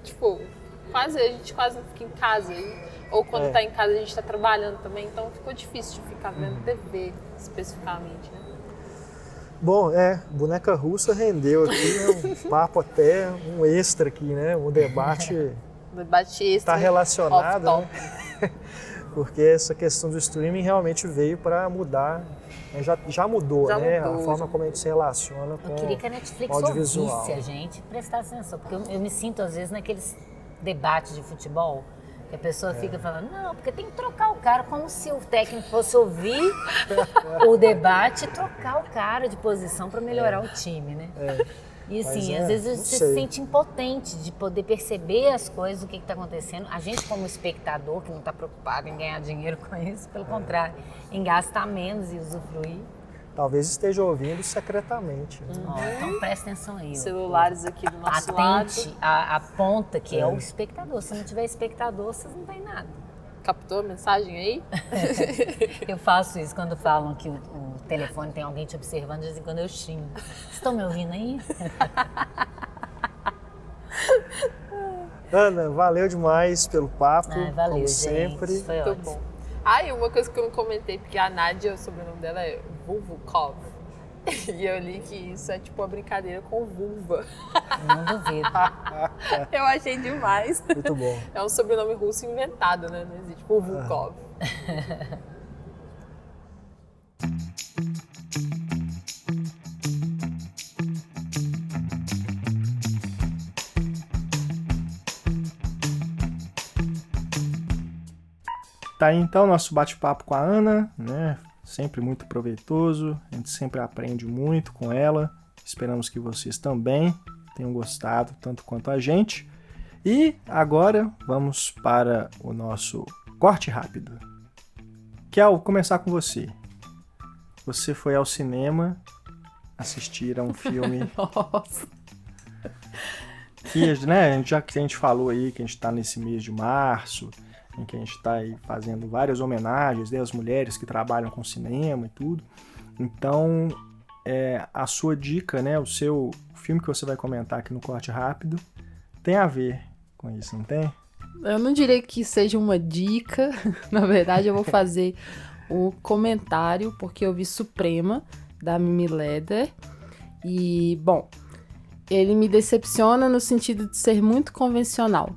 Tipo, a gente quase não fica em casa. Ou quando tá em casa a gente tá trabalhando também, então ficou difícil de ficar vendo TV especificamente, né? Bom, boneca russa rendeu aqui, né, um papo até, um extra aqui, né? Um debate Debate extra. está relacionado, off-top. né? Porque essa questão do streaming realmente veio para mudar, né? Já mudou, né? mudou, a forma como a gente se relaciona com Eu queria que a Netflix o audiovisual. ouvisse a gente e prestasse atenção, porque eu me sinto às vezes naqueles debates de futebol, que a pessoa fica falando, não, porque tem que trocar o cara, como se o técnico fosse ouvir o debate e trocar o cara de posição para melhorar o time, né? E assim, Mas às vezes não você sei. se sente impotente de poder perceber as coisas, o que está acontecendo. A gente como espectador, que não está preocupado em ganhar dinheiro com isso, pelo contrário, em gastar menos e usufruir. Talvez esteja ouvindo secretamente. Né? Então presta atenção aí. Celulares aqui do nosso Atente lado. a ponta que é o espectador. Se não tiver espectador, vocês não têm nada. Captou a mensagem aí? Eu faço isso quando falam que o telefone tem alguém te observando, de vez em quando eu xingo. Vocês estão me ouvindo aí? Ana, valeu demais pelo papo, Valeu, como gente. sempre. Foi Muito ótimo. bom. Ah, e uma coisa que eu não comentei, porque a Nádia, o sobrenome dela é Vuvukov. E eu li que isso é tipo uma brincadeira com vulva. Não duvido. Eu achei demais. Muito bom. É um sobrenome russo inventado, né? Não existe, tipo Vulkov. Tá aí então nosso bate-papo com a Ana, né? Sempre muito proveitoso, a gente sempre aprende muito com ela. Esperamos que vocês também tenham gostado tanto quanto a gente. E agora vamos para o nosso corte rápido. Kel, começar com você. Você foi ao cinema assistir a um filme Nossa. que, né, já que a gente falou aí que a gente está nesse mês de março, em que a gente está aí fazendo várias homenagens, né, às mulheres que trabalham com cinema e tudo. Então, a sua dica, né, o filme que você vai comentar aqui no corte rápido, tem a ver com isso, não tem? Eu não diria que seja uma dica. Na verdade, eu vou fazer um comentário, porque eu vi Suprema, da Mimi Leder. E, bom, ele me decepciona no sentido de ser muito convencional,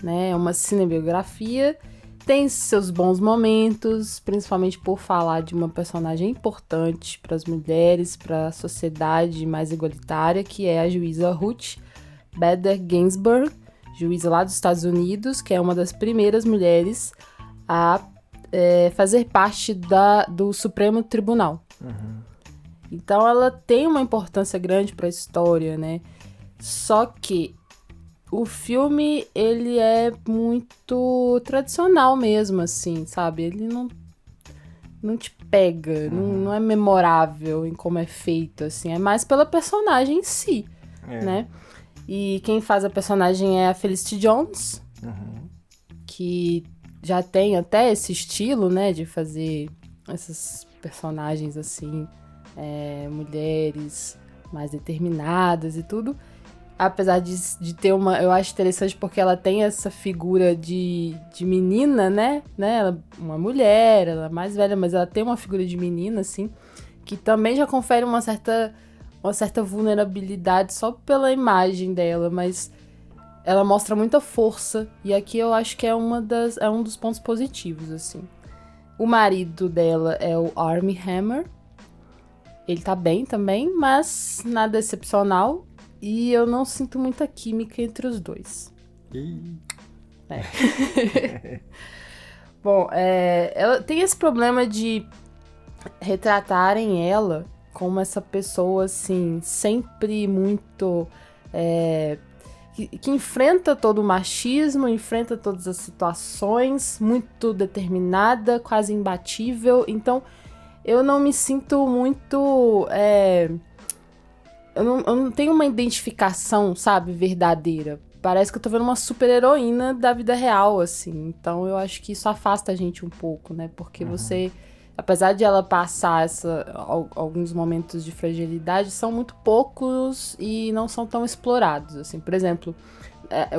né? É uma cinebiografia, tem seus bons momentos, principalmente por falar de uma personagem importante para as mulheres, para a sociedade mais igualitária, que é a juíza Ruth Bader Ginsburg, juíza lá dos Estados Unidos, que é uma das primeiras mulheres a fazer parte do Supremo Tribunal. Uhum. Então ela tem uma importância grande para a história, né? Só que o filme, ele é muito tradicional mesmo, assim, sabe? Ele não te pega, não é memorável em como é feito, assim. É mais pela personagem em si, né? E quem faz a personagem é a Felicity Jones, que já tem até esse estilo, né? De fazer essas personagens, assim, mulheres mais determinadas e tudo. Apesar de ter eu acho interessante porque ela tem essa figura de menina, né? Ela é uma mulher, ela é mais velha, mas ela tem uma figura de menina, assim, que também já confere uma certa vulnerabilidade só pela imagem dela, mas ela mostra muita força, e aqui eu acho que é um dos pontos positivos, assim. O marido dela é o Armie Hammer, ele tá bem também, mas nada excepcional. E eu não sinto muita química entre os dois. Bom, ela tem esse problema de retratarem ela como essa pessoa, assim, sempre muito... que enfrenta todo o machismo, enfrenta todas as situações, muito determinada, quase imbatível. Então, eu não me sinto muito... Eu não tenho uma identificação, sabe, verdadeira. Parece que eu tô vendo uma super-heroína da vida real, assim. Então eu acho que isso afasta a gente um pouco, né? Porque você, apesar de ela passar alguns momentos de fragilidade, são muito poucos e não são tão explorados, assim. Por exemplo,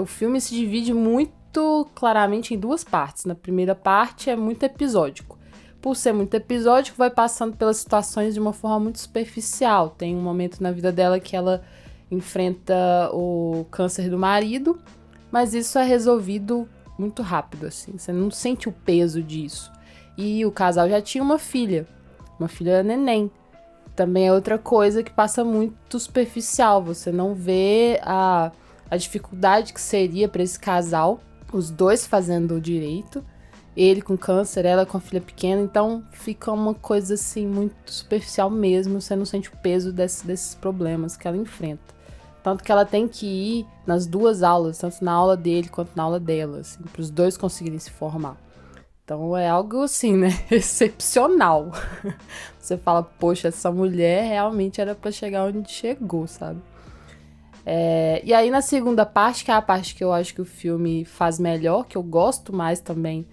o filme se divide muito claramente em duas partes. Na primeira parte é muito episódico. Por ser muito episódico, vai passando pelas situações de uma forma muito superficial. Tem um momento na vida dela que ela enfrenta o câncer do marido, mas isso é resolvido muito rápido, assim. Você não sente o peso disso. E o casal já tinha uma filha neném. Também é outra coisa que passa muito superficial. Você não vê a dificuldade que seria para esse casal, os dois fazendo o direito. Ele com câncer, ela com a filha pequena, então fica uma coisa assim muito superficial mesmo, você não sente o peso desses problemas que ela enfrenta. Tanto que ela tem que ir nas duas aulas, tanto na aula dele quanto na aula dela, assim, para os dois conseguirem se formar. Então é algo assim, né, excepcional. Você fala, poxa, essa mulher realmente era para chegar onde chegou, sabe? E aí na segunda parte, que é a parte que eu acho que o filme faz melhor, que eu gosto mais também,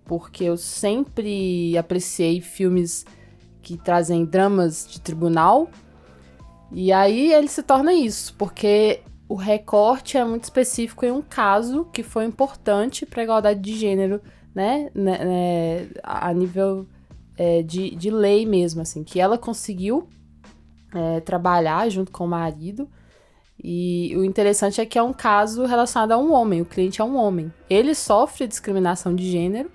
porque eu sempre apreciei filmes que trazem dramas de tribunal. E aí ele se torna isso, porque o recorte é muito específico em um caso que foi importante para a igualdade de gênero, né? A nível de lei mesmo, assim, que ela conseguiu trabalhar junto com o marido. E o interessante é que é um caso relacionado a um homem, o cliente é um homem. Ele sofre discriminação de gênero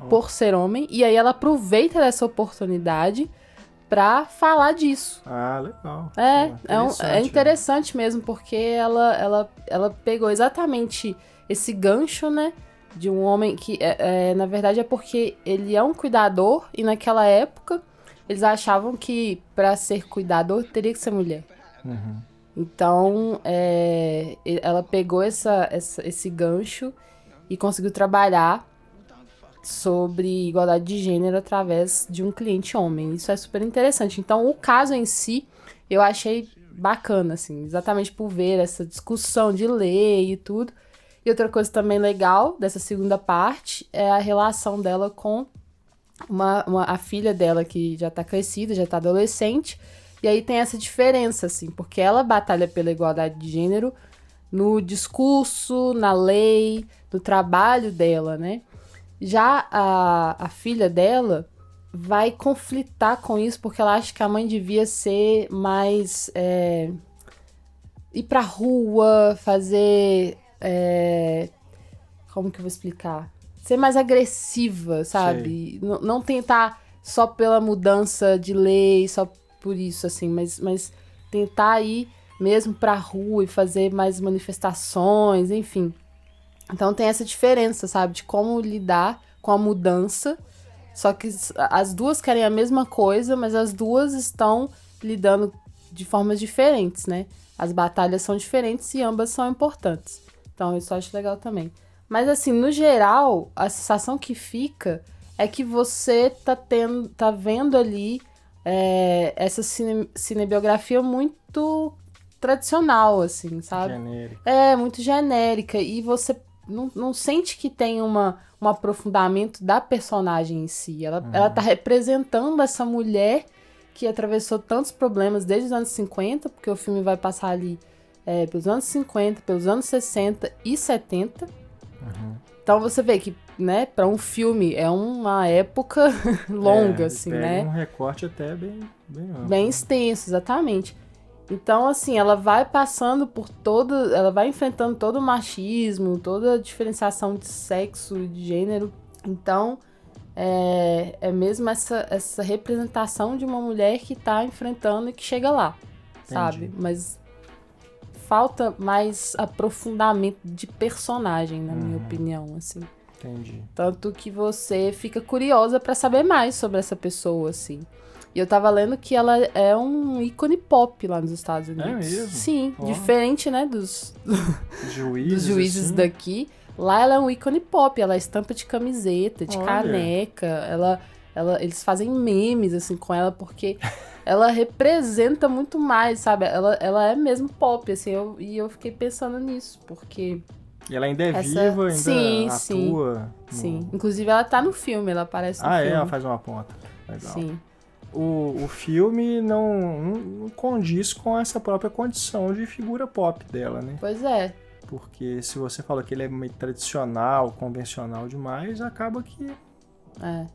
por ser homem, e aí ela aproveita dessa oportunidade pra falar disso. Ah, legal. É interessante mesmo, porque ela pegou exatamente esse gancho, né, de um homem que, na verdade, é porque ele é um cuidador, e naquela época eles achavam que pra ser cuidador teria que ser mulher. Uhum. Então, ela pegou esse gancho e conseguiu trabalhar sobre igualdade de gênero através de um cliente homem. Isso é super interessante. Então, o caso em si, eu achei bacana, assim, exatamente por ver essa discussão de lei e tudo. E outra coisa também legal dessa segunda parte é a relação dela com a filha dela, que já tá crescida, já tá adolescente. E aí tem essa diferença, assim, porque ela batalha pela igualdade de gênero no discurso, na lei, no trabalho dela, né? Já a filha dela vai conflitar com isso, porque ela acha que a mãe devia ser mais... ir pra rua, fazer... como que eu vou explicar? Ser mais agressiva, sabe? Não tentar só pela mudança de lei, só por isso, assim, mas tentar ir mesmo pra rua e fazer mais manifestações, enfim. Então tem essa diferença, sabe? De como lidar com a mudança. Só que as duas querem a mesma coisa, mas as duas estão lidando de formas diferentes, né? As batalhas são diferentes e ambas são importantes. Então isso eu acho legal também. Mas assim, no geral, a sensação que fica é que você tá vendo ali essa cinebiografia muito tradicional, assim, sabe? Genérica. Muito genérica. E você não sente que tem um aprofundamento da personagem em si. Ela tá representando essa mulher que atravessou tantos problemas desde os anos 50, porque o filme vai passar ali pelos anos 50, pelos anos 60 e 70. Então você vê que, né, pra um filme é uma época longa, assim, né? Um recorte até bem amplo. Bem extenso, exatamente. Então, assim, ela vai passando por ela vai enfrentando todo o machismo, toda a diferenciação de sexo e de gênero. Então, é mesmo essa representação de uma mulher que tá enfrentando e que chega lá, sabe? Mas falta mais aprofundamento de personagem, na minha opinião, assim. Entendi. Tanto que você fica curiosa pra saber mais sobre essa pessoa, assim. E eu tava lendo que ela é um ícone pop lá nos Estados Unidos. É mesmo? Sim, diferente, né, dos juízes assim. daqui. Lá ela é um ícone pop, ela é estampa de camiseta, de caneca. Eles fazem memes, assim, com ela, porque ela representa muito mais, sabe? Ela é mesmo pop, assim, e eu fiquei pensando nisso, porque... E ela ainda é viva, ainda atua. Sim, inclusive ela tá no filme, ela aparece no filme. Ela faz uma ponta. Legal. Sim. O filme não condiz com essa própria condição de figura pop dela, né? Pois é. Porque se você fala que ele é meio tradicional, convencional demais, acaba que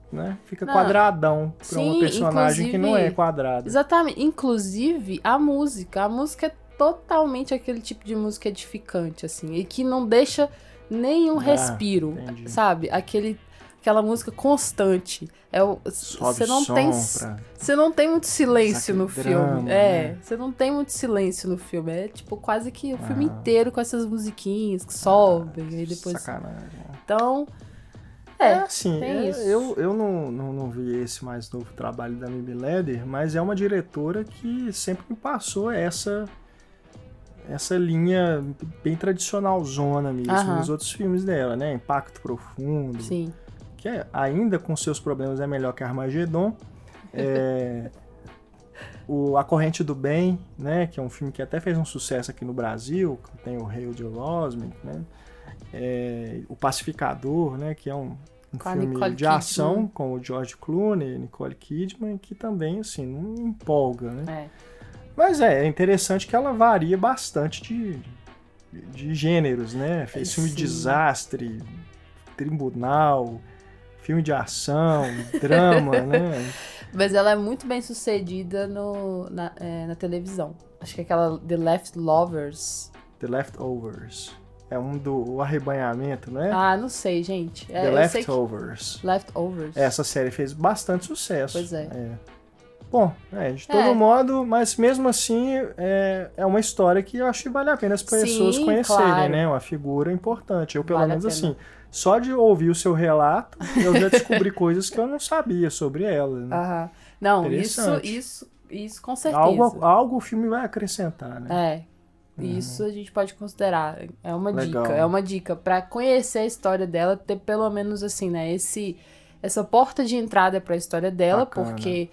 né, fica quadradão pra uma personagem que não é quadrada. Exatamente. Inclusive, a música é totalmente aquele tipo de música edificante, assim, e que não deixa nenhum respiro, sabe? Aquela música constante. Você não tem muito silêncio no filme. Você não tem muito silêncio no filme. É tipo quase que o filme inteiro com essas musiquinhas que sobem e depois. Sacanagem. Então. Assim, eu não vi esse mais novo trabalho da Mimi Leder, mas é uma diretora que sempre me passou essa linha bem tradicionalzona mesmo nos outros filmes dela, né? Impacto Profundo. Sim. Que ainda com seus problemas é melhor que Armagedon. A Corrente do Bem, né? Que é um filme que até fez um sucesso aqui no Brasil, tem o Harold Rosement, né? O Pacificador, né? Que é um filme de ação com o George Clooney, Nicole Kidman, que também, assim, não empolga, né? Mas é interessante que ela varia bastante de gêneros, né? Fez filme de desastre, tribunal, filme de ação, drama, né? Mas ela é muito bem sucedida na televisão. Acho que é aquela The Leftovers. The Leftovers. É o arrebanhamento, né? Ah, não sei, gente. The Leftovers. Leftovers. Essa série fez bastante sucesso. Pois é. Bom, de todo modo, mas mesmo assim é uma história que eu acho que vale a pena as pessoas conhecerem, claro. né? Uma figura importante. Eu, pelo Vale a menos pena. assim, só de ouvir o seu relato, eu já descobri coisas que eu não sabia sobre ela. Né? Aham. Não, Interessante. isso com certeza. Algo o filme vai acrescentar, né? Isso a gente pode considerar. É uma Legal. dica. É uma dica pra conhecer a história dela, ter pelo menos assim, né? Essa porta de entrada pra história dela, Bacana. porque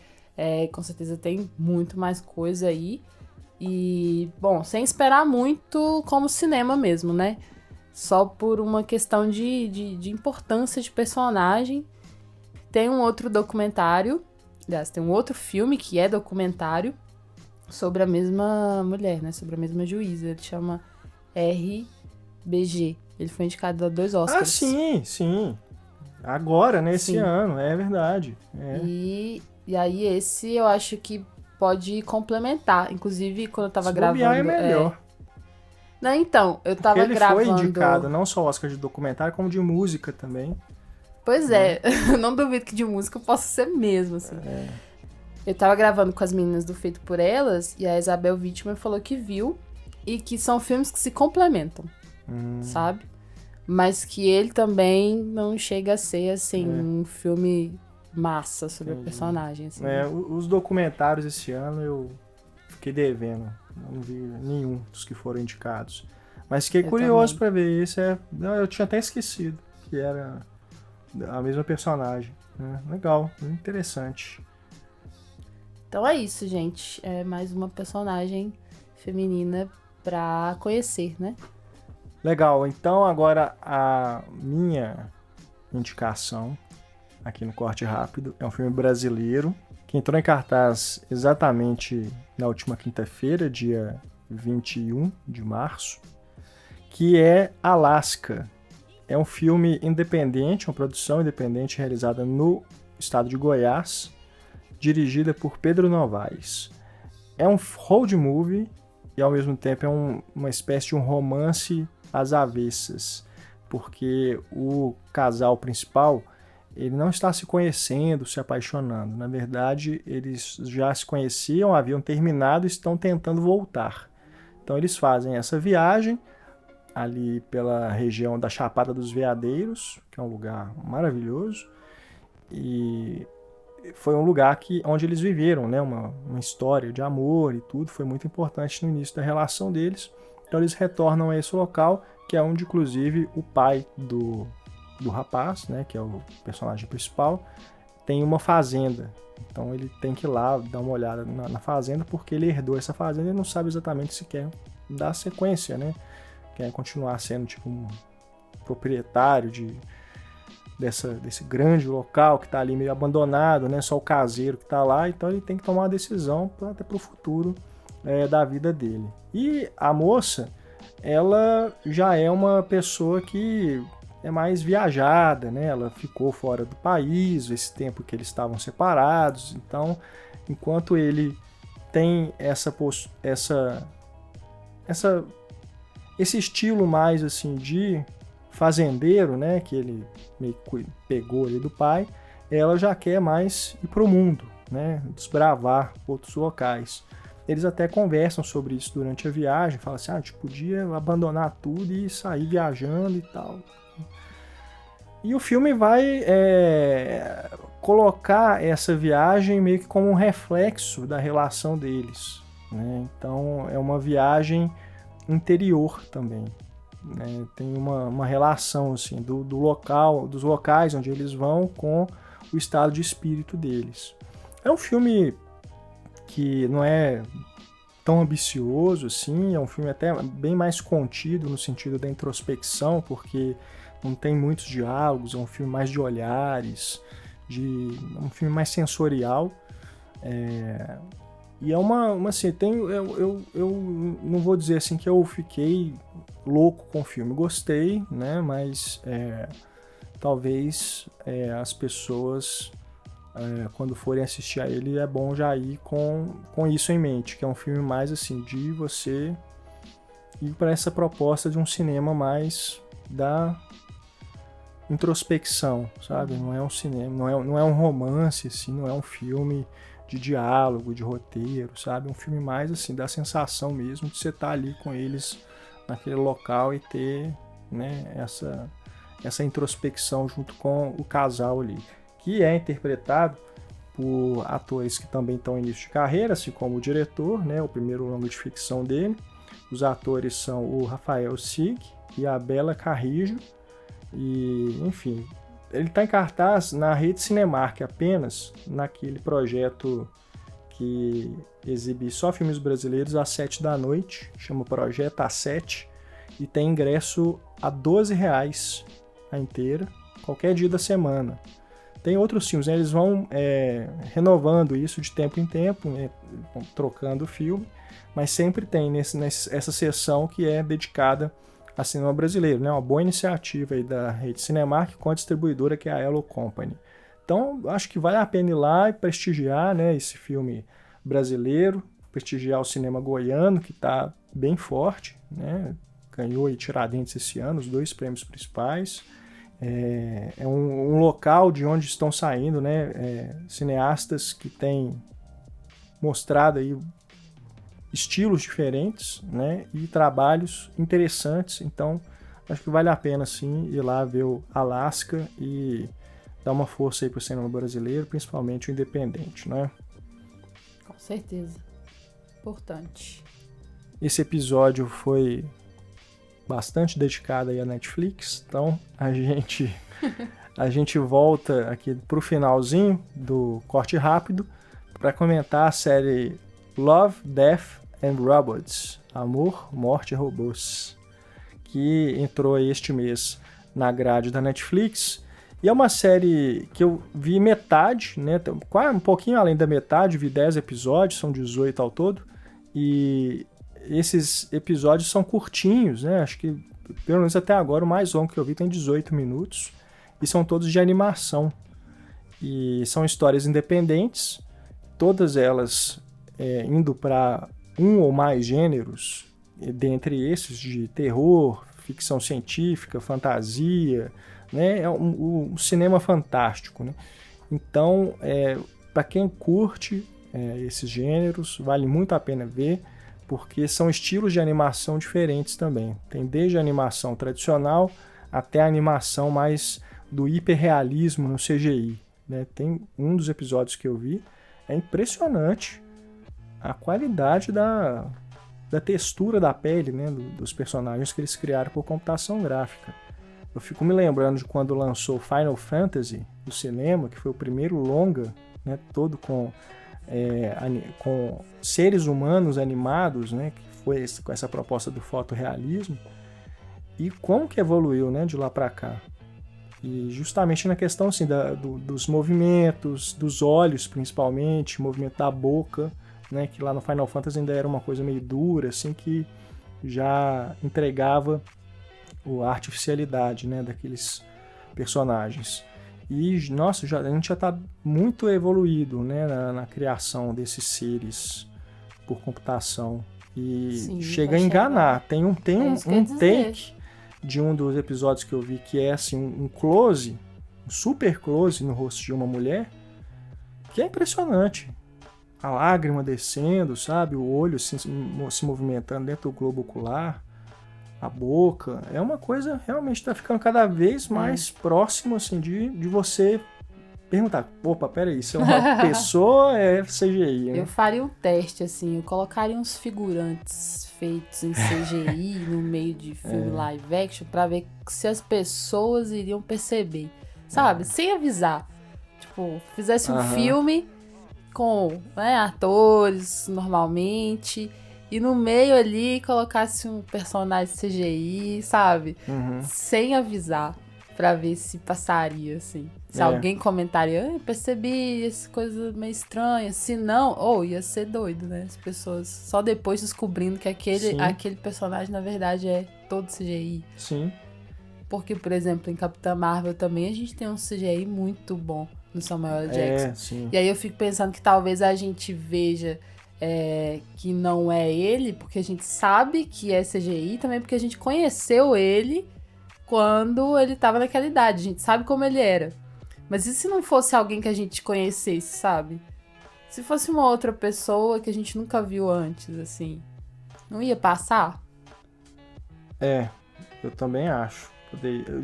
com certeza tem muito mais coisa aí. E, bom, sem esperar muito como cinema mesmo, né? Só por uma questão de importância de personagem. Tem um outro documentário, aliás, tem um outro filme que é documentário sobre a mesma mulher, né? Sobre a mesma juíza. Ele chama RBG. Ele foi indicado a 2 Oscars. Ah, sim. Agora, né? Esse Sim. ano, é verdade. E aí esse eu acho que pode complementar. Inclusive, quando eu tava Se gravando... bobear é melhor. Não, então, eu tava Porque ele gravando... foi indicado não só Oscar de documentário, como de música também. Pois é, não duvido que de música possa ser mesmo, assim. Eu tava gravando com as meninas do Feito por Elas, e a Isabel Wittmann falou que viu, e que são filmes que se complementam, sabe? Mas que ele também não chega a ser, assim, um filme massa sobre a personagem, assim. Os documentários esse ano eu fiquei devendo. Não vi nenhum dos que foram indicados. Mas fiquei curioso pra ver. Eu tinha até esquecido que era a mesma personagem. Né? Legal, interessante. Então é isso, gente. É mais uma personagem feminina pra conhecer, né? Legal, então agora a minha indicação aqui no Corte Rápido é um filme brasileiro que entrou em cartaz exatamente na última quinta-feira, dia 21 de março, que é Alaska. É um filme independente, uma produção independente realizada no estado de Goiás, dirigida por Pedro Novaes. É um road movie e ao mesmo tempo é uma espécie de um romance às avessas, porque o casal principal ele não está se conhecendo, se apaixonando. Na verdade, eles já se conheciam, haviam terminado e estão tentando voltar. Então eles fazem essa viagem ali pela região da Chapada dos Veadeiros, que é um lugar maravilhoso, e foi um lugar onde eles viveram, né? Uma história de amor e tudo, foi muito importante no início da relação deles. Então eles retornam a esse local, que é onde inclusive o pai do rapaz, né, que é o personagem principal, tem uma fazenda. Então ele tem que ir lá dar uma olhada na fazenda, porque ele herdou essa fazenda e não sabe exatamente se quer dar sequência, né? Quer continuar sendo tipo um proprietário desse grande local que está ali meio abandonado, né? Só o caseiro que está lá. Então ele tem que tomar uma decisão até para o futuro da vida dele. E a moça, ela já é uma pessoa que é mais viajada, né? Ela ficou fora do país esse tempo que eles estavam separados. Então, enquanto ele tem esse estilo mais assim de fazendeiro, né? Que ele meio que pegou ali do pai, ela já quer mais ir pro mundo, né? Desbravar outros locais. Eles até conversam sobre isso durante a viagem, falam assim, a gente podia abandonar tudo e sair viajando e tal. E o filme vai colocar essa viagem meio que como um reflexo da relação deles, né? Então é uma viagem interior também, né? Tem uma relação assim, dos locais onde eles vão com o estado de espírito deles. É um filme que não é tão ambicioso assim, é um filme até bem mais contido no sentido da introspecção, porque não tem muitos diálogos, é um filme mais de olhares, um filme mais sensorial. E é assim, eu não vou dizer assim que eu fiquei louco com o filme, gostei, né? Mas talvez as pessoas quando forem assistir a ele, é bom já ir com isso em mente, que é um filme mais assim, de você ir para essa proposta de um cinema mais da introspecção, sabe? Não é um cinema, não é um romance, assim, não é um filme de diálogo, de roteiro, sabe? É um filme mais assim, da sensação mesmo de você estar ali com eles naquele local e ter, né, essa introspecção junto com o casal ali, que é interpretado por atores que também estão em início de carreira, assim como o diretor, né, o primeiro longa de ficção dele. Os atores são o Rafael Sig e a Bela Carrijo, e, enfim, ele está em cartaz na Rede Cinemark apenas, naquele projeto que exibe só filmes brasileiros às 7 da noite, chama Projeto A7, e tem ingresso a R$12 a inteira, qualquer dia da semana. Tem outros filmes, né? Eles vão renovando isso de tempo em tempo, né? Vão trocando o filme, mas sempre tem essa sessão que é dedicada a cinema brasileiro, né? Uma boa iniciativa aí da Rede Cinemark com a distribuidora que é a Elo Company. Então, acho que vale a pena ir lá e prestigiar, né, esse filme brasileiro, prestigiar o cinema goiano, que está bem forte, né? Ganhou aí Tiradentes esse ano, os 2 prêmios principais. É um local de onde estão saindo, né, cineastas que têm mostrado aí estilos diferentes, né, e trabalhos interessantes. Então, acho que vale a pena sim ir lá ver o Alaska e dar uma força aí para o cinema brasileiro, principalmente o independente, né? Com certeza. Importante. Esse episódio foi bastante dedicado aí à Netflix, então a gente volta aqui pro finalzinho do corte rápido para comentar a série Love, Death and Robots, Amor, Morte e Robôs, que entrou aí este mês na grade da Netflix. E é uma série que eu vi metade, né, um pouquinho além da metade, vi 10 episódios, são 18 ao todo, e esses episódios são curtinhos, né? Acho que, pelo menos até agora, o mais longo que eu vi tem 18 minutos. E são todos de animação. E são histórias independentes, todas elas indo para um ou mais gêneros, dentre esses de terror, ficção científica, fantasia, né? É um cinema fantástico, né? Então, para quem curte esses gêneros, vale muito a pena ver, porque são estilos de animação diferentes também. Tem desde a animação tradicional até a animação mais do hiperrealismo no CGI, né? Tem um dos episódios que eu vi, é impressionante a qualidade da textura da pele, né, dos personagens que eles criaram por computação gráfica. Eu fico me lembrando de quando lançou Final Fantasy no cinema, que foi o primeiro longa, né, todo com seres humanos animados, né, que foi com essa proposta do fotorrealismo, e como que evoluiu, né, de lá para cá. E justamente na questão assim, dos movimentos, dos olhos principalmente, movimento da boca, né, que lá no Final Fantasy ainda era uma coisa meio dura, assim, que já entregava a artificialidade, né, daqueles personagens. E, nossa, a gente já está muito evoluído, né, na criação desses seres por computação. E Sim, chega a enganar. Tem um take de um dos episódios que eu vi que é assim, um close, um super close no rosto de uma mulher, que é impressionante. A lágrima descendo, sabe? O olho assim, se movimentando dentro do globo ocular. A boca, é uma coisa realmente está ficando cada vez mais próximo assim, de você perguntar, opa, peraí, isso é uma pessoa, é CGI, né? Eu faria um teste, assim, eu colocaria uns figurantes feitos em CGI no meio de filme live action pra ver se as pessoas iriam perceber, sabe? Sem avisar. Tipo, fizesse um filme com, né, atores normalmente, e no meio ali colocasse um personagem CGI, sabe? Sem avisar, pra ver se passaria, assim. Se alguém comentaria, eu percebi essa coisa meio estranha. Se não, ia ser doido, né? As pessoas só depois descobrindo que aquele personagem, na verdade, é todo CGI. Sim. Porque, por exemplo, em Capitã Marvel também a gente tem um CGI muito bom. no Samuel L. Jackson. Sim. E aí eu fico pensando que talvez a gente veja que não é ele, porque a gente sabe que é CGI, também porque a gente conheceu ele quando ele tava naquela idade. A gente sabe como ele era. Mas e se não fosse alguém que a gente conhecesse, sabe? Se fosse uma outra pessoa que a gente nunca viu antes, assim, não ia passar? Eu também acho.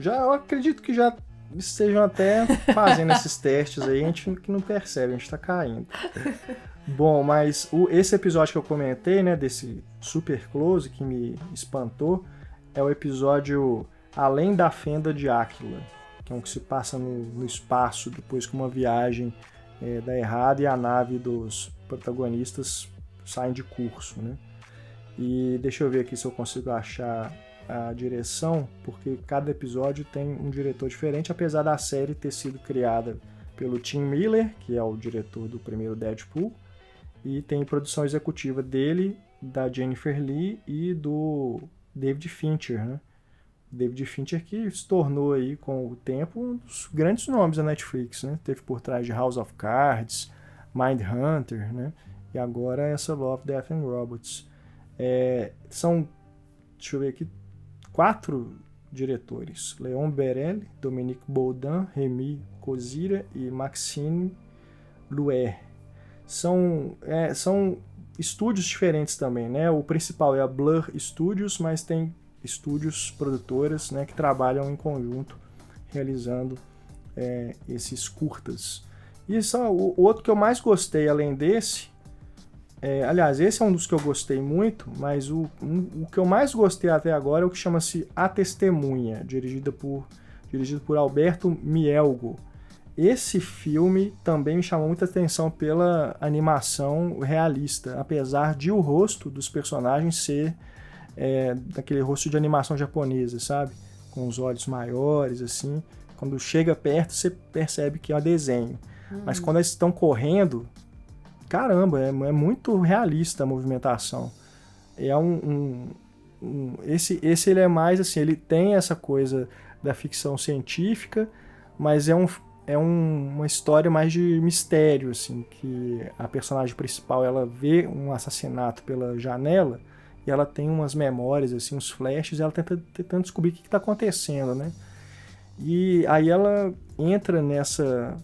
Eu acredito que já estejam até fazendo esses testes aí, a gente que não percebe, a gente tá caindo. Bom, mas esse episódio que eu comentei, né, desse super close que me espantou, é o episódio Além da Fenda de Áquila, que é um que se passa no espaço depois que uma viagem dá errado e a nave dos protagonistas saem de curso, né? E deixa eu ver aqui se eu consigo achar a direção, porque cada episódio tem um diretor diferente, apesar da série ter sido criada pelo Tim Miller, que é o diretor do primeiro Deadpool, e tem produção executiva dele, da Jennifer Lee e do David Fincher, né? David Fincher que se tornou aí com o tempo um dos grandes nomes da Netflix, né? Teve por trás de House of Cards, Mindhunter, né? E agora essa Love, Death and Robots. São, deixa eu ver aqui, 4 diretores: Leon Berel, Dominique Baudin, Rémi Kozira e Maxime Louer. São estúdios diferentes também, né? O principal é a Blur Studios, mas tem estúdios produtoras, né, que trabalham em conjunto realizando esses curtas. E o outro que eu mais gostei além desse, aliás, esse é um dos que eu gostei muito, mas o que eu mais gostei até agora é o que chama-se A Testemunha, dirigido por Alberto Mielgo. Esse filme também me chamou muita atenção pela animação realista, apesar de o rosto dos personagens ser daquele rosto de animação japonesa, sabe? Com os olhos maiores, assim. Quando chega perto, você percebe que é um desenho. Mas quando eles estão correndo, caramba, é muito realista a movimentação. Esse ele é mais assim, ele tem essa coisa da ficção científica, mas é uma história mais de mistério, assim, que a personagem principal, ela vê um assassinato pela janela e ela tem umas memórias, assim, uns flashes, e ela tentando descobrir o que está acontecendo, né? E aí ela entra começa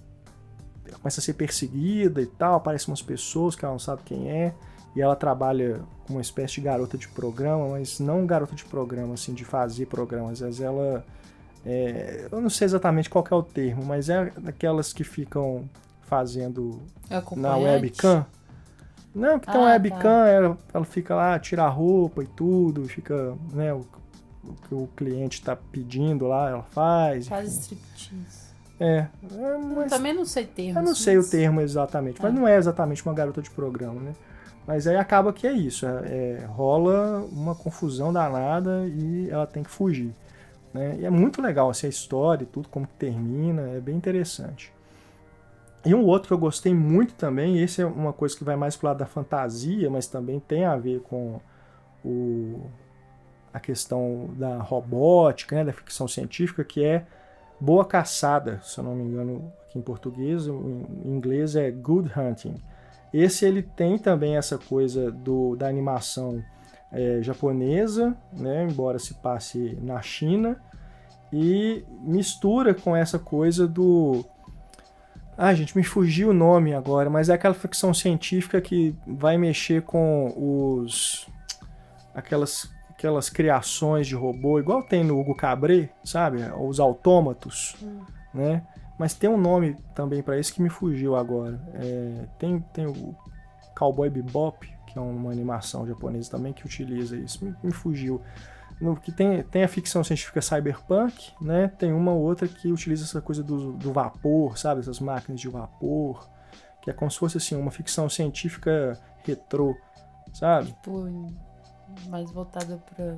a ser perseguida e tal, aparecem umas pessoas que ela não sabe quem é, e ela trabalha com uma espécie de garota de programa, mas não garota de programa, assim, de fazer programas. Às vezes ela... eu não sei exatamente qual que é o termo, mas é daquelas que ficam fazendo na webcam. Não, que tem uma webcam, tá. Ela fica lá, tira a roupa e tudo, fica, né, o que o cliente está pedindo lá, ela faz. Faz striptease. Mas também não sei termo. Eu não sei o termo exatamente, mas não é exatamente uma garota de programa, né? Mas aí acaba que é isso, rola uma confusão danada e ela tem que fugir, né? E é muito legal assim, a história e tudo, como que termina, é bem interessante. E um outro que eu gostei muito também, esse é uma coisa que vai mais pro lado da fantasia, mas também tem a ver com a questão da robótica, né, da ficção científica, que é Boa Caçada, se eu não me engano aqui em português, em inglês é Good Hunting. Esse ele tem também essa coisa da animação japonesa, né, embora se passe na China, e mistura com essa coisa do... gente, me fugiu o nome agora, mas é aquela ficção científica que vai mexer com aquelas criações de robô, igual tem no Hugo Cabret, sabe? Os autômatos, né? Mas tem um nome também para isso que me fugiu agora. Tem o Cowboy Bebop, que é uma animação japonesa também que utiliza isso. Me fugiu. Que tem a ficção científica cyberpunk, né? Tem uma outra que utiliza essa coisa do vapor, sabe? Essas máquinas de vapor, que é como se fosse assim, uma ficção científica retrô, sabe? Tipo, mais voltada para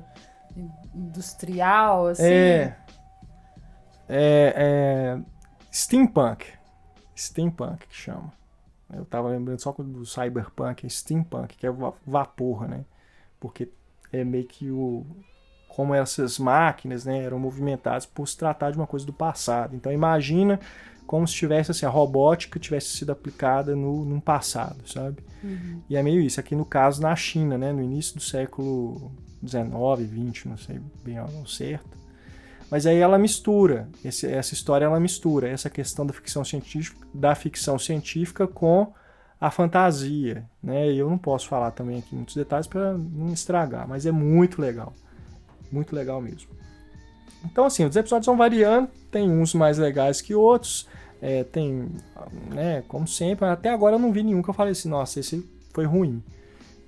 industrial, assim. Steampunk. Steampunk que chama. Eu tava lembrando só do cyberpunk, steampunk, que é o vapor, né? Porque é meio que como essas máquinas, né, eram movimentadas por se tratar de uma coisa do passado. Então imagina como se tivesse assim, a robótica tivesse sido aplicada num passado, sabe? E é meio isso. Aqui no caso na China, né? No início do século XIX, XX, não sei bem ao certo. Mas aí ela mistura, essa história ela mistura essa questão da ficção científica com a fantasia, né? E eu não posso falar também aqui muitos detalhes para não estragar, mas é muito legal mesmo. Então assim, os episódios vão variando, tem uns mais legais que outros, tem, né, como sempre, até agora eu não vi nenhum que eu falei assim, nossa, esse foi ruim.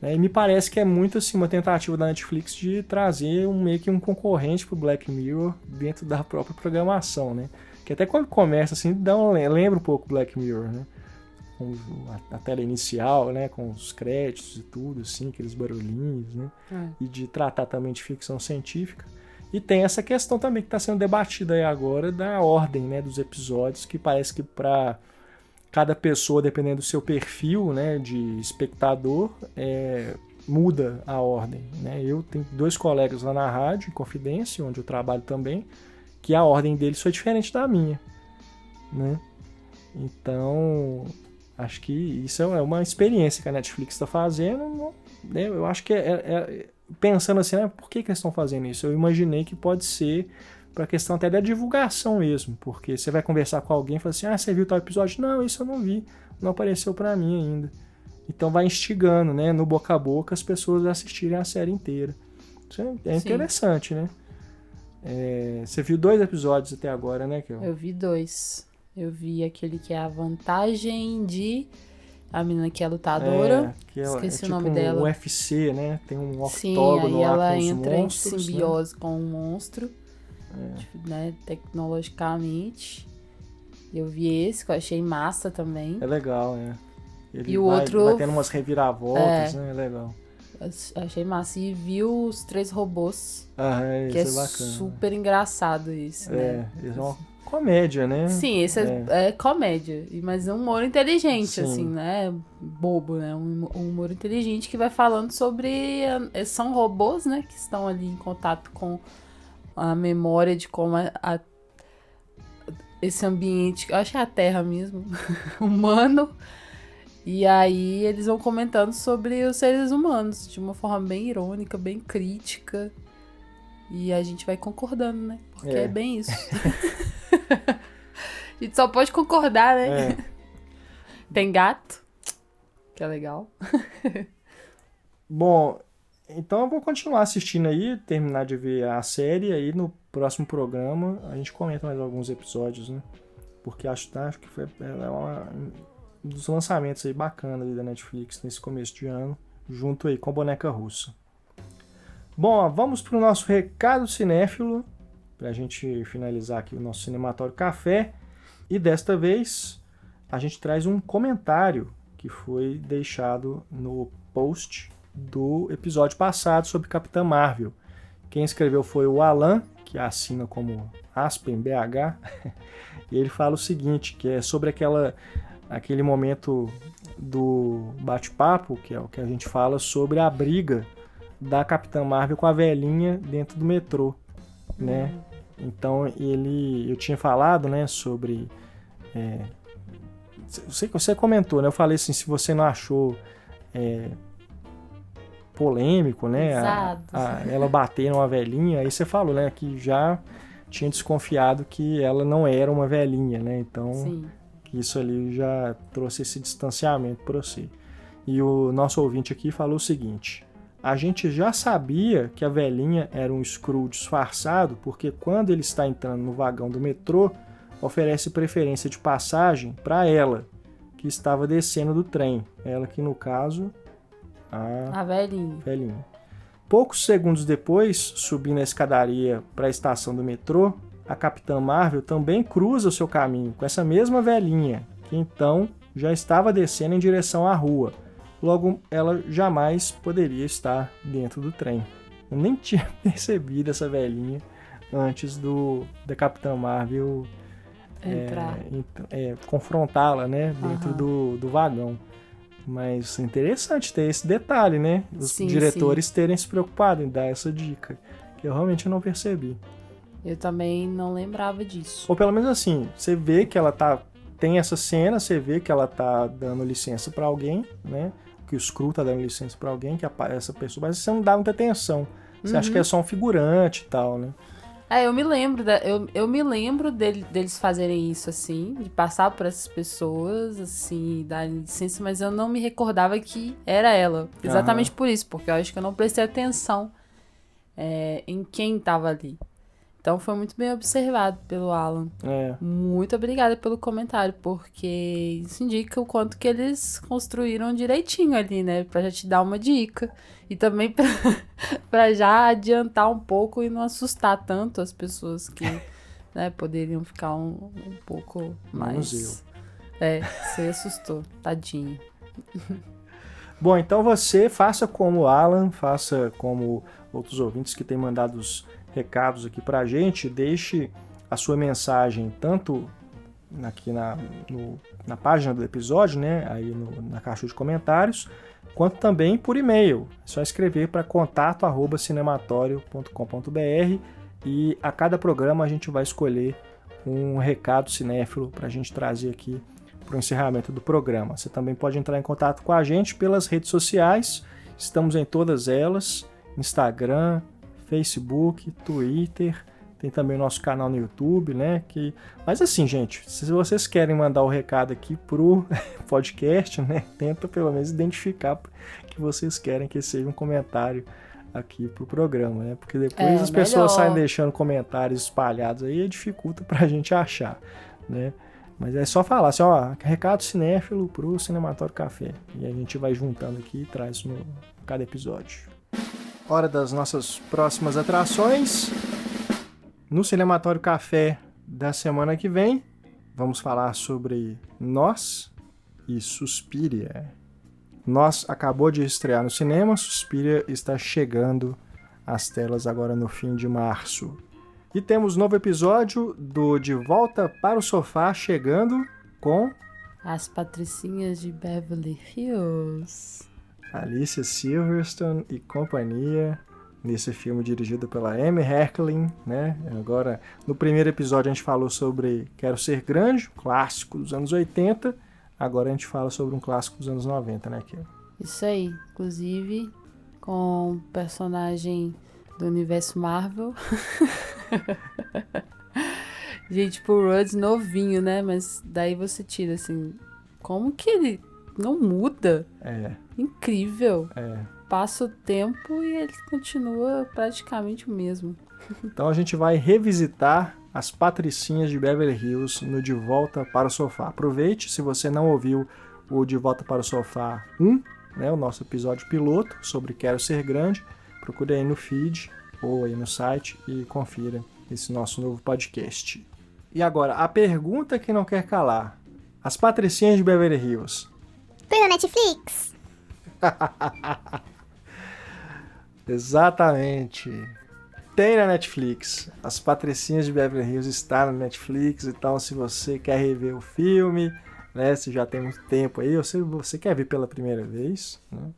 E me parece que é muito assim, uma tentativa da Netflix de trazer meio que um concorrente pro Black Mirror dentro da própria programação, né? Que até quando começa assim, lembra um pouco Black Mirror, né? Com a tela inicial, né? Com os créditos e tudo, assim, aqueles barulhinhos, né? E de tratar também de ficção científica. E tem essa questão também que está sendo debatida aí agora da ordem, né? Dos episódios, que parece que para cada pessoa, dependendo do seu perfil, né, de espectador, muda a ordem, né? Eu tenho 2 colegas lá na rádio, em Confidência, onde eu trabalho também, que a ordem deles foi diferente da minha, né? Então, acho que isso é uma experiência que a Netflix está fazendo, né? Eu acho que pensando assim, por que eles estão fazendo isso? Eu imaginei que pode ser para a questão até da divulgação mesmo, porque você vai conversar com alguém e fala assim, você viu tal episódio? Não, isso eu não vi, não apareceu para mim ainda. Então vai instigando, né, no boca a boca as pessoas a assistirem a série inteira. Isso é interessante, né? Você viu 2 episódios até agora, né, Kel? Eu vi 2. Eu vi aquele que é a vantagem de... A menina que é lutadora, esqueci o nome dela. Um UFC, né? Tem um octógono lá com os monstros. Aí ela entra em simbiose com um monstro. Né, tecnologicamente. Eu vi esse, que eu achei massa também. É legal, Ele e o outro vai tendo umas reviravoltas, né? É legal. Achei massa. E vi os 3 robôs. Que é bacana. Super engraçado isso, né? Isso é uma comédia, né? Sim, esse é comédia. Mas é um humor inteligente, Sim. assim, né? Bobo, né? Um humor inteligente que vai falando sobre... São robôs, né? Que estão ali em contato com a memória de como esse ambiente, eu acho que é a Terra mesmo, humano, e aí eles vão comentando sobre os seres humanos de uma forma bem irônica, bem crítica, e a gente vai concordando, né? Porque é bem isso. A gente só pode concordar, né? Tem gato, que é legal. Bom, então eu vou continuar assistindo aí, terminar de ver a série, aí no próximo programa a gente comenta mais alguns episódios, né? Porque acho que foi um dos lançamentos aí bacana ali da Netflix nesse começo de ano, junto aí com a Boneca Russa. Bom, vamos para o nosso recado cinéfilo, para a gente finalizar aqui o nosso Cinematório Café, e desta vez a gente traz um comentário que foi deixado no post do episódio passado sobre Capitã Marvel. Quem escreveu foi o Alan, que assina como Aspen BH, e ele fala o seguinte, que é sobre aquele momento do bate-papo, que é o que a gente fala sobre a briga da Capitã Marvel com a velhinha dentro do metrô, né? Então eu tinha falado, né, sobre... Você comentou, né? Eu falei assim, se você não achou polêmico, né? Ela bater numa velhinha, aí você falou, né, que já tinha desconfiado que ela não era uma velhinha, né? Então, que isso ali já trouxe esse distanciamento para você. E o nosso ouvinte aqui falou o seguinte: a gente já sabia que a velhinha era um Skrull disfarçado, porque quando ele está entrando no vagão do metrô, oferece preferência de passagem para ela, que estava descendo do trem. Ela que, no caso, a velhinha. Poucos segundos depois, subindo a escadaria para a estação do metrô, a Capitã Marvel também cruza o seu caminho com essa mesma velhinha, que então já estava descendo em direção à rua. Logo, ela jamais poderia estar dentro do trem. Eu nem tinha percebido essa velhinha antes da Capitã Marvel confrontá-la, né, dentro do vagão. Mas interessante ter esse detalhe, né? Os diretores terem se preocupado em dar essa dica, que eu realmente não percebi. Eu também não lembrava disso. Ou pelo menos assim, você vê que ela tá tem essa cena, você vê que ela tá dando licença para alguém, né? Que o Skrull tá dando licença para alguém, que essa pessoa, mas você não dá muita atenção. Você acha que é só um figurante e tal, né? Eu me lembro, eu me lembro deles fazerem isso, assim, de passar por essas pessoas, assim, dar licença, mas eu não me recordava que era ela. Exatamente por isso, porque eu acho que eu não prestei atenção em quem tava ali. Então foi muito bem observado pelo Alan. Muito obrigada pelo comentário, porque isso indica o quanto que eles construíram direitinho ali, né? Pra já te dar uma dica. E também pra já adiantar um pouco e não assustar tanto as pessoas que, né, poderiam ficar um pouco mais... Você assustou, tadinho. Bom, então você faça como o Alan, faça como outros ouvintes que têm mandado os recados aqui pra gente, deixe a sua mensagem tanto aqui na página do episódio, né, aí na caixa de comentários, quanto também por e-mail. É só escrever para contato@cinematório.com.br e a cada programa a gente vai escolher um recado cinéfilo para a gente trazer aqui para o encerramento do programa. Você também pode entrar em contato com a gente pelas redes sociais, estamos em todas elas, Instagram, Facebook, Twitter, tem também o nosso canal no YouTube, né? Mas assim, gente, se vocês querem mandar o recado aqui pro podcast, né? Tenta pelo menos identificar que vocês querem que seja um comentário aqui pro programa, né? Porque depois as pessoas saem deixando comentários espalhados aí e dificulta pra gente achar, né? Mas é só falar assim, ó, recado cinéfilo pro Cinematório Café. E a gente vai juntando aqui e traz no cada episódio. Hora das nossas próximas atrações. No Cinematório Café da semana que vem, vamos falar sobre Nós e Suspiria. Nós acabou de estrear no cinema, Suspiria está chegando às telas agora no fim de março. E temos novo episódio do De Volta para o Sofá chegando com... As Patricinhas de Beverly Hills. Alicia Silverstone e companhia, nesse filme dirigido pela Amy Heckerling, né? Agora, no primeiro episódio a gente falou sobre Quero Ser Grande, clássico dos anos 80, agora a gente fala sobre um clássico dos anos 90, né, Kim? Isso aí, inclusive com personagem do universo Marvel. Gente, tipo, o Rhodes novinho, né? Mas daí você tira, assim, como que ele não muda? Incrível. Passa o tempo e ele continua praticamente o mesmo. Então a gente vai revisitar as Patricinhas de Beverly Hills no De Volta para o Sofá. Aproveite, se você não ouviu o De Volta para o Sofá 1, né, o nosso episódio piloto sobre Quero Ser Grande, procure aí no feed ou aí no site e confira esse nosso novo podcast. E agora, a pergunta que não quer calar. As Patricinhas de Beverly Hills. Tem na Netflix? Exatamente. Tem na Netflix. As Patricinhas de Beverly Hills está na Netflix. Então, se você quer rever o filme, né, se já tem muito tempo aí, ou se você quer ver pela primeira vez, né,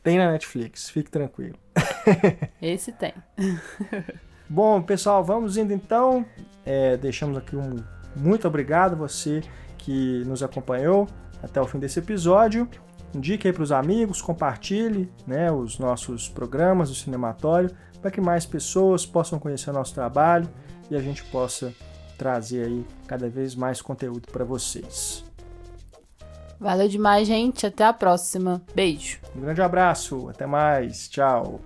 tem na Netflix. Fique tranquilo. Esse tem. Bom, pessoal, vamos indo então. Deixamos aqui muito obrigado a você que nos acompanhou até o fim desse episódio. Indique aí para os amigos, compartilhe, né, os nossos programas do Cinematório para que mais pessoas possam conhecer o nosso trabalho e a gente possa trazer aí cada vez mais conteúdo para vocês. Valeu demais, gente. Até a próxima. Beijo. Um grande abraço. Até mais. Tchau.